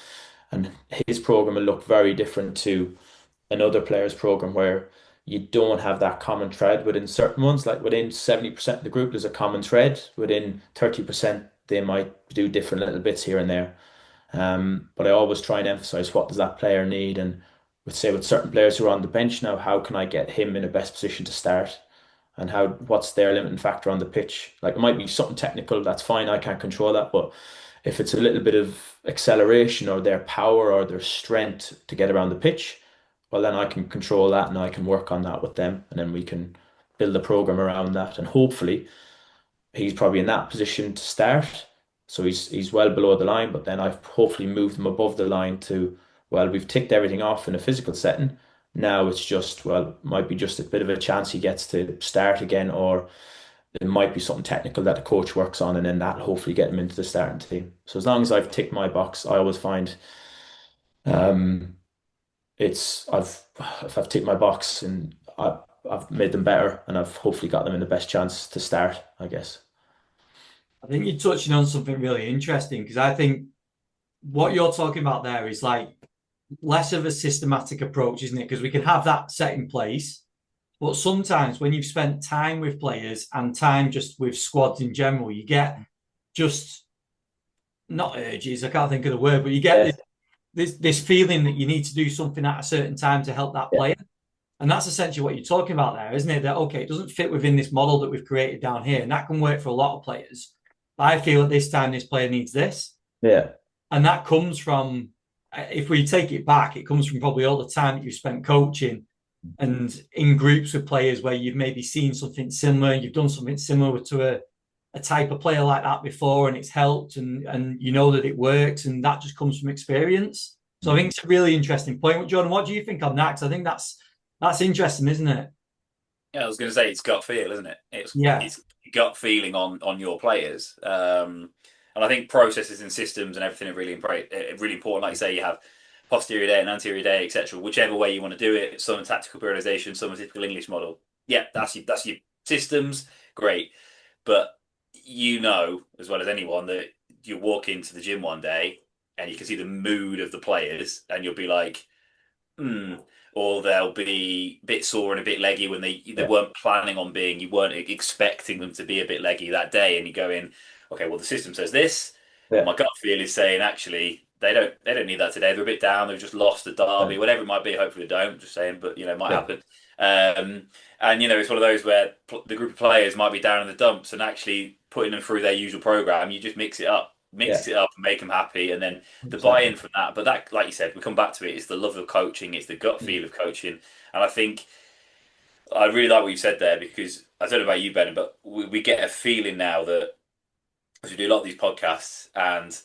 S3: And his program will look very different to another player's program, where you don't have that common thread within certain ones. Like within 70% of the group, there's a common thread. Within 30%, they might do different little bits here and there. But I always try and emphasize what does that player need, and with certain players who are on the bench now, how can I get him in the best position to start? And what's their limiting factor on the pitch? Like it might be something technical, that's fine, I can't control that. But if it's a little bit of acceleration or their power or their strength to get around the pitch, well then I can control that and I can work on that with them, and then we can build a program around that. And hopefully he's probably in that position to start. So he's well below the line, but then I've hopefully moved him above the line to, well, we've ticked everything off in a physical setting. Now it's just, well, might be just a bit of a chance he gets to start again, or it might be something technical that the coach works on, and then that'll hopefully get him into the starting team. So as long as I've ticked my box, I always find um, it's if I've ticked my box and I've made them better, and I've hopefully got them in the best chance to start, I guess.
S1: I think you're touching on something really interesting because I think what you're talking about there is like less of a systematic approach, isn't it? Because we can have that set in place, but sometimes when you've spent time with players and time just with squads in general, you get just not urges, I can't think of the word, but you get
S3: Yeah,
S1: this feeling that you need to do something at a certain time to help that
S3: yeah,
S1: player. And that's essentially what you're talking about there, isn't it? That okay, it doesn't fit within this model that we've created down here, and that can work for a lot of players. But I feel at this time this player needs this,
S3: yeah,
S1: and that comes from if we take it back, it comes from probably all the time that you've spent coaching and in groups with players where you've maybe seen something similar, you've done something similar to a type of player like that before, and it's helped, and you know that it works, and that just comes from experience. So I think it's a really interesting point. John, what do you think on that? Because I think that's interesting, isn't it?
S2: Yeah, I was going to say it's gut feel, isn't it?
S1: Yeah.
S2: It's gut feeling on your players, and I think processes and systems and everything are really important. Like you say, you have posterior day and anterior day, etc. Whichever way you want to do it, some tactical periodization, some typical English model. Yeah, that's your systems. Great, but you know as well as anyone that you walk into the gym one day and you can see the mood of the players, and you'll be like, hmm. Or they'll be a bit sore and a bit leggy when they
S3: yeah,
S2: weren't planning on being, you weren't expecting them to be a bit leggy that day, and you go in, okay, well the system says this, but
S3: yeah,
S2: my gut feel is saying actually they don't need that today. They're a bit down. They've just lost the derby,
S3: yeah,
S2: whatever it might be. Hopefully they don't. Just saying, but it might
S3: yeah,
S2: happen. And it's one of those where the group of players might be down in the dumps, and actually putting them through their usual program, you just
S3: yeah,
S2: mix it up and make them happy, and then the
S3: 100%.
S2: buy-in from that. But that, like you said, we come back to it. It's the love of coaching. It's the gut
S3: Mm.
S2: feel of coaching, and I think I really like what you said there, because I don't know about you, Ben, but we get a feeling now that as we do a lot of these podcasts, and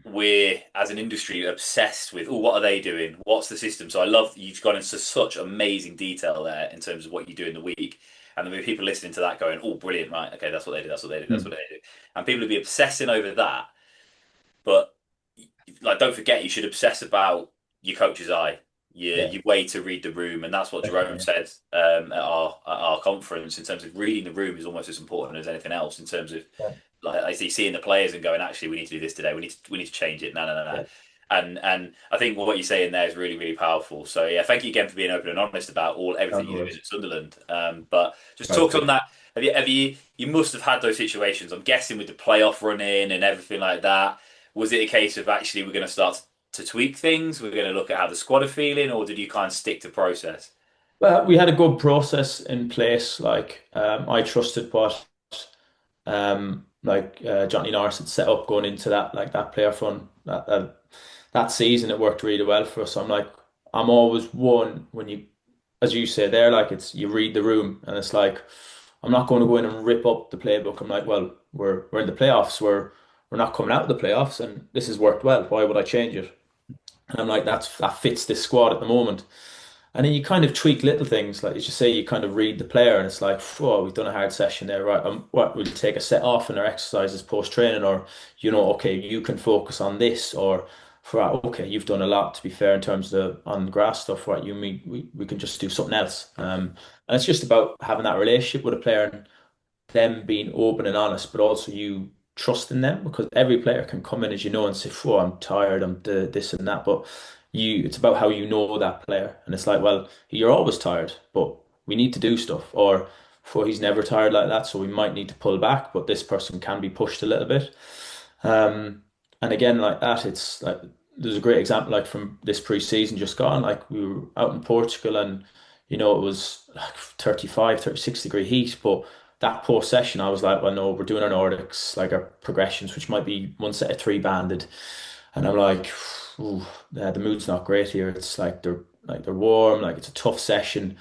S2: we're as an industry obsessed with, oh, what are they doing? What's the system? So I love that you've gone into such amazing detail there in terms of what you do in the week. And there'll be people listening to that going, oh, brilliant, right? Okay, that's what they do, that's what they do, that's what
S3: Mm.
S2: they do. And people will be obsessing over that. But like, don't forget, you should obsess about your coach's eye,
S3: Yeah,
S2: your way to read the room, and that's what Jerome
S3: definitely.
S2: said at our conference. In terms of reading the room is almost as important as anything else. In terms of
S3: Yeah,
S2: like I see seeing the players and going, actually, we need to do this today. We need to change it. No, no, no, no.
S3: yeah,
S2: And I think what you're saying there is really, really powerful. So yeah, thank you again for being open and honest about
S3: no
S2: everything you do
S3: worries.
S2: at Sunderland. But just
S3: Right,
S2: talk on that. You must have had those situations. I'm guessing with the playoff run in and everything like that. Was it a case of actually we're going to start to tweak things? We're going to look at how the squad are feeling, or did you kind of stick to process?
S3: well, we had a good process in place. Like, I trusted what Johnny Norris had set up going into that, like that player fund that season. It worked really well for us. I'm like, I'm always one when you, as you say there, like it's you read the room, and it's like I'm not going to go in and rip up the playbook. I'm like, well, we're in the playoffs. We're not coming out of the playoffs, and this has worked well. Why would I change it? And I'm like, that fits this squad at the moment. And then you kind of tweak little things, like as you say, you kind of read the player, and it's like, oh, we've done a hard session there, right? What we'll take a set off in our exercises post training, or okay, you can focus on this, or for okay, you've done a lot to be fair in terms of the on grass stuff, right? You mean we can just do something else, and it's just about having that relationship with a player and them being open and honest, but also you trusting them, because every player can come in, as you know, and say, "Oh, I'm tired, this and that," but it's about how you know that player, and it's like, well, you're always tired, but we need to do stuff, or for he's never tired like that, so we might need to pull back, but this person can be pushed a little bit. And again, like that, it's like there's a great example like from this pre-season just gone. Like we were out in Portugal, and it was like 35, 36 degree heat, but that post session I was like, well, no, we're doing our Nordics, like our progressions, which might be one set of three banded. And I'm like, ooh, the mood's not great here. It's like they're warm, like it's a tough session.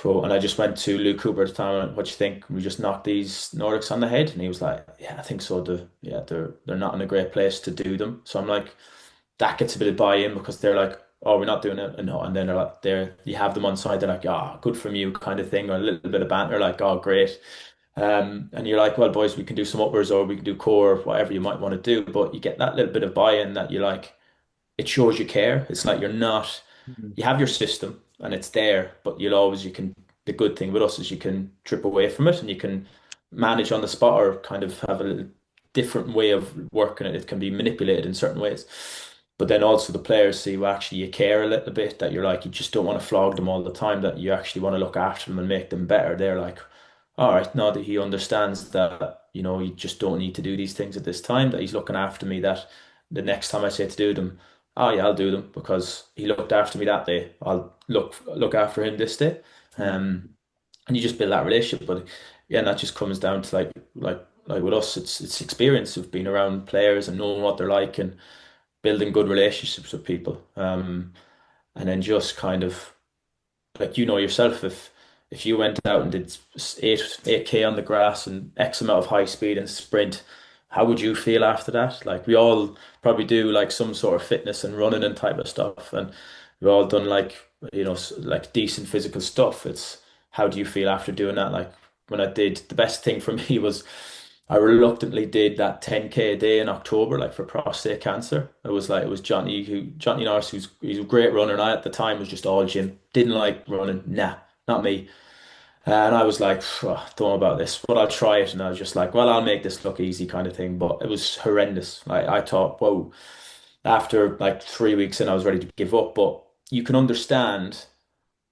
S3: And I just went to Luke Cooper at the time. And went, what do you think? We just knocked these Nordics on the head, and he was like, "Yeah, I think so. They're not in a great place to do them." So I'm like, that gets a bit of buy-in because they're like, "Oh, we're not doing it," and no, and then they're like, you have them on side. They're like, "Ah, good from you," kind of thing, or a little bit of banter, like, "Oh, great." And you're like, "Well, boys, we can do some uppers or we can do core, whatever you might want to do." But you get that little bit of buy-in that you're like, it shows you care. It's like you're not,
S1: Mhm.
S3: you have your system and it's there, but you can, the good thing with us is you can trip away from it and you can manage on the spot or kind of have a little different way of working it. It can be manipulated in certain ways. But then also the players see, well, actually you care a little bit, that you're like, you just don't want to flog them all the time, that you actually want to look after them and make them better. They're like, all right, now that he understands that, you just don't need to do these things at this time, that he's looking after me, that the next time I say to do them, oh yeah, I'll do them because he looked after me that day. I'll look after him this day.
S1: Yeah.
S3: And you just build that relationship. But yeah, and that just comes down to like with us, it's experience of being around players and knowing what they're like and building good relationships with people. And then just kind of like yourself, if you went out and did 8K on the grass and X amount of high speed and sprint, how would you feel after that? Like we all probably do like some sort of fitness and running and type of stuff, and we've all done like like decent physical stuff. It's how do you feel after doing that? Like when I did, the best thing for me was I reluctantly did that 10K a day in October, like for prostate cancer. It was Johnny Norris, he's a great runner, and I at the time was just all gym. Didn't like running, nah, not me. And I was like, "Oh, don't know about this, but I'll try it." And I was just like, well, I'll make this look easy kind of thing. But it was horrendous. Like I thought, whoa, after like 3 weeks in, I was ready to give up. But you can understand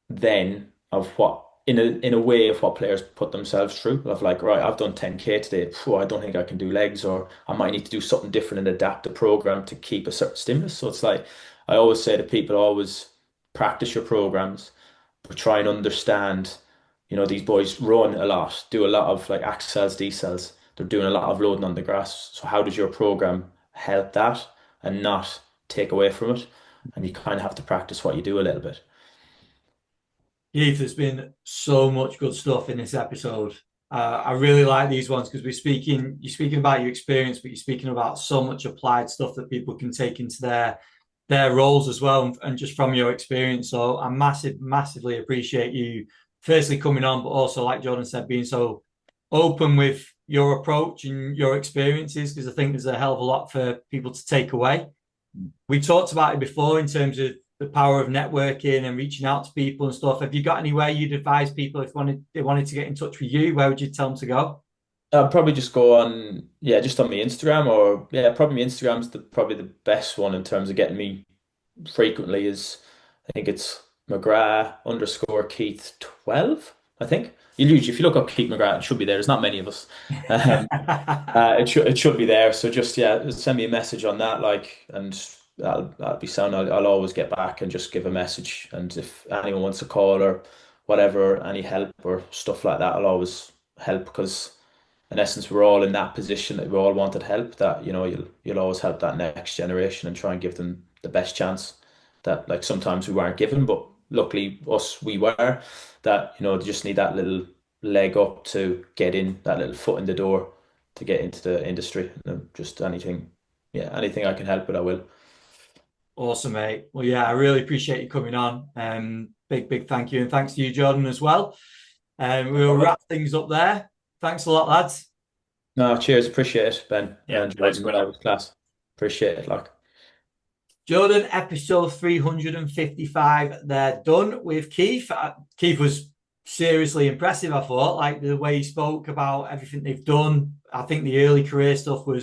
S3: then of what in a way of what players put themselves through of like, right, I've done 10K today. Phew, I don't think I can do legs, or I might need to do something different and adapt the program to keep a certain stimulus. So it's like I always say to people, always practice your programs, but try and understand, these boys run a lot, do a lot of like accels, decels. They're doing a lot of loading on the grass. So how does your program help that and not take away from it? And you kind of have to practice what you do a little bit.
S1: Keith, there's been so much good stuff in this episode. I really like these ones because you're speaking about your experience, but you're speaking about so much applied stuff that people can take into their roles as well, and just from your experience. So I massively appreciate you firstly coming on, but also, like Jordan said, being so open with your approach and your experiences, because I think there's a hell of a lot for people to take away. We talked about it before in terms of the power of networking and reaching out to people and stuff. Have you got anywhere you'd advise people if they wanted to get in touch with you? Where would you tell them to go?
S3: I'll probably just go on, yeah, just on my Instagram, or yeah, probably my Instagram's probably the best one in terms of getting me frequently. Is I think it's Mcgrath underscore Keith 12. I think if you look up Keith Mcgrath, it should be there. There's not many of us. Um, it should be there. So just yeah, send me a message on that, like, and that'll be sound. I'll always get back and just give a message. And if anyone wants a call or whatever, any help or stuff like that, I'll always help because in essence we're all in that position that we all wanted help. That you'll always help that next generation and try and give them the best chance that like sometimes we weren't given, but luckily us we were. That they just need that little leg up to get in, that little foot in the door to get into the industry. And just anything, yeah, anything I can help with, I will.
S1: Awesome, mate. Well, yeah, I really appreciate you coming on. Big thank you. And thanks to you, Jordan, as well. We'll wrap things up there. Thanks a lot, lads.
S3: No, cheers, appreciate it, Ben
S2: Yeah,
S3: and
S2: thanks
S3: Jordan.
S2: for coming
S3: That
S2: on.
S3: was class. Appreciate it, like.
S1: Jordan, episode 355. They're done with Keith. Keith was seriously impressive, I thought. Like the way he spoke about everything they've done. I think the early career stuff there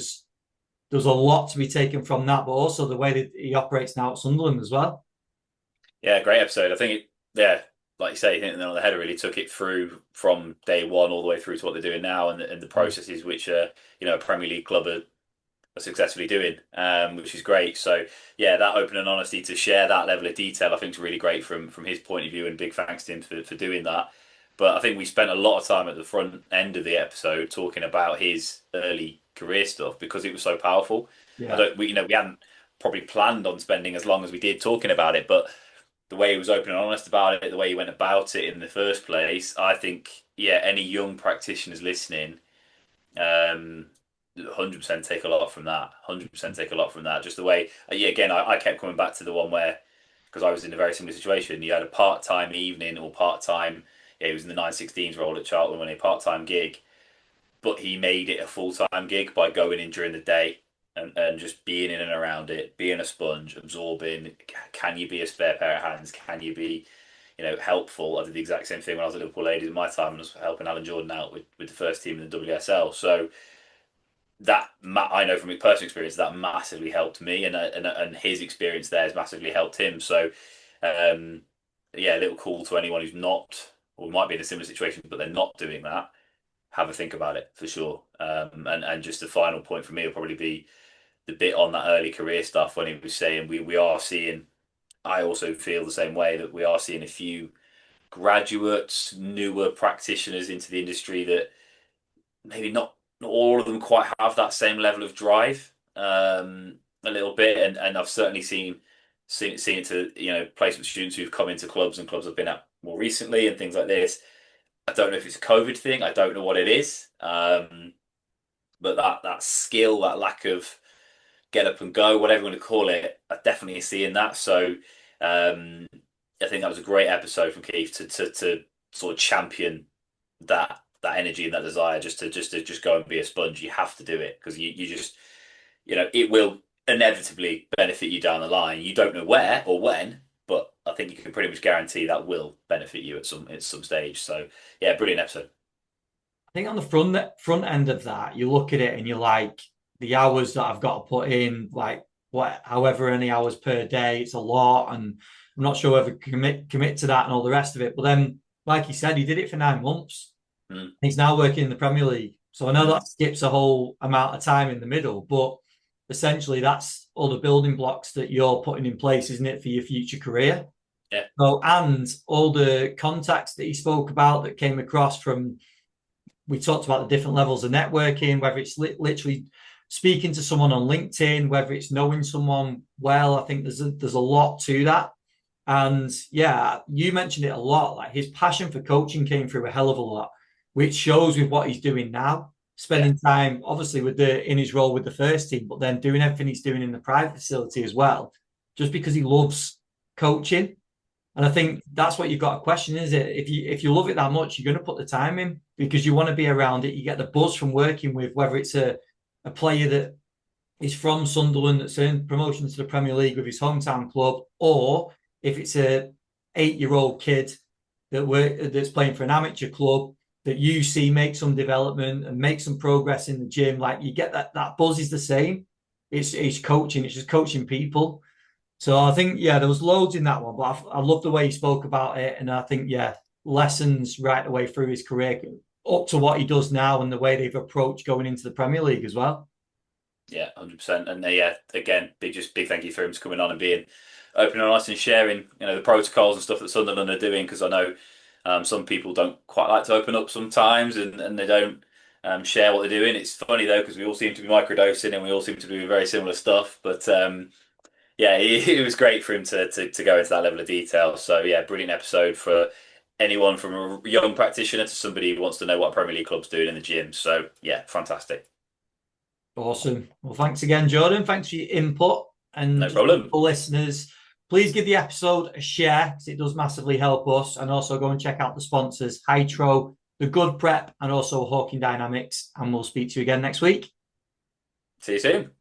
S1: was a lot to be taken from that, but also the way that he operates now at Sunderland as well.
S2: Yeah, great episode. I think yeah, like you say, I think on the header really took it through from day one all the way through to what they're doing now, and the processes which a Premier League club are successfully doing, which is great. So yeah, that open and honesty to share that level of detail, I think is really great from his point of view, and big thanks to him for doing that. But I think we spent a lot of time at the front end of the episode talking about his early career stuff because it was so powerful. I
S1: Yeah.
S2: don't, we hadn't probably planned on spending as long as we did talking about it, but the way he was open and honest about it, the way he went about it in the first place, I think, yeah, any young practitioners listening, 100% take a lot from that. 100% take a lot from that. Just the way, yeah, again, I kept coming back to the one where, because I was in a very similar situation, you had a part-time evening or part-time, yeah, he was in the 916s role at Charlton when a part-time gig, but he made it a full-time gig by going in during the day and just being in and around it, being a sponge, absorbing. Can you be a spare pair of hands? Can you be, helpful? I did the exact same thing when I was at Liverpool Ladies in my time and was helping Alan Jordan out with the first team in the WSL. So that I know from personal experience that massively helped me, and his experience there has massively helped him. So, yeah, a little call to anyone who's not or might be in a similar situation, but they're not doing that. Have a think about it for sure. And just the final point for me will probably be the bit on that early career stuff when he was saying we are seeing. I also feel the same way that we are seeing a few graduates, newer practitioners into the industry that maybe not all of them quite have that same level of drive, a little bit, and I've certainly seen it to placement students who've come into clubs and clubs I've been at more recently and things like this. I don't know if it's a COVID thing. I don't know what it is, but that skill, that lack of get up and go, whatever you want to call it, I definitely see in that. So I think that was a great episode from Keith to sort of champion that energy and that desire just to go and be a sponge. You have to do it because you just it will inevitably benefit you down the line. You don't know where or when, but I think you can pretty much guarantee that will benefit you at some stage. So yeah, brilliant episode.
S1: I think on the front end of that, you look at it and you're like, the hours that I've got to put in, like however many hours per day, it's a lot, and I'm not sure whether commit to that and all the rest of it. But then, like he said, he did it for 9 months. He's now working in the Premier League, so I know that skips a whole amount of time in the middle, but essentially that's all the building blocks that you're putting in place, isn't it, for your future career?
S2: Yeah.
S1: So, and all the contacts that he spoke about that came across from, we talked about the different levels of networking, whether it's literally speaking to someone on LinkedIn, whether it's knowing someone well. I think there's a lot to that. And yeah, you mentioned it a lot. Like his passion for coaching came through a hell of a lot, which shows with what he's doing now, spending time obviously in his role with the first team, but then doing everything he's doing in the private facility as well, just because he loves coaching. And I think that's what you've got to question, is it? If you love it that much, you're going to put the time in because you want to be around it. You get the buzz from working with, whether it's a player that is from Sunderland that's earned promotion to the Premier League with his hometown club, or if it's a 8-year-old kid that's playing for an amateur club that you see make some development and make some progress in the gym. Like you get that buzz is the same. It's coaching. It's just coaching people. So I think, yeah, there was loads in that one, but I love the way he spoke about it. And I think, yeah, lessons right away through his career up to what he does now and the way they've approached going into the Premier League as well.
S2: Yeah, 100%. And yeah, again, big thank you for him coming on and being open and honest and sharing, the protocols and stuff that Sunderland are doing, because I know some people don't quite like to open up sometimes and they don't share what they're doing. It's funny though, because we all seem to be microdosing and we all seem to be doing very similar stuff. But yeah, it was great for him to go into that level of detail. So yeah, brilliant episode for anyone from a young practitioner to somebody who wants to know what a Premier League club's doing in the gym. So yeah, fantastic.
S1: Awesome. Well, thanks again, Jordan. Thanks for your input. And
S2: no problem.
S1: For listeners, please give the episode a share because it does massively help us. And also go and check out the sponsors, Hytro, The Good Prep, and also Hawking Dynamics. And we'll speak to you again next week.
S2: See you soon.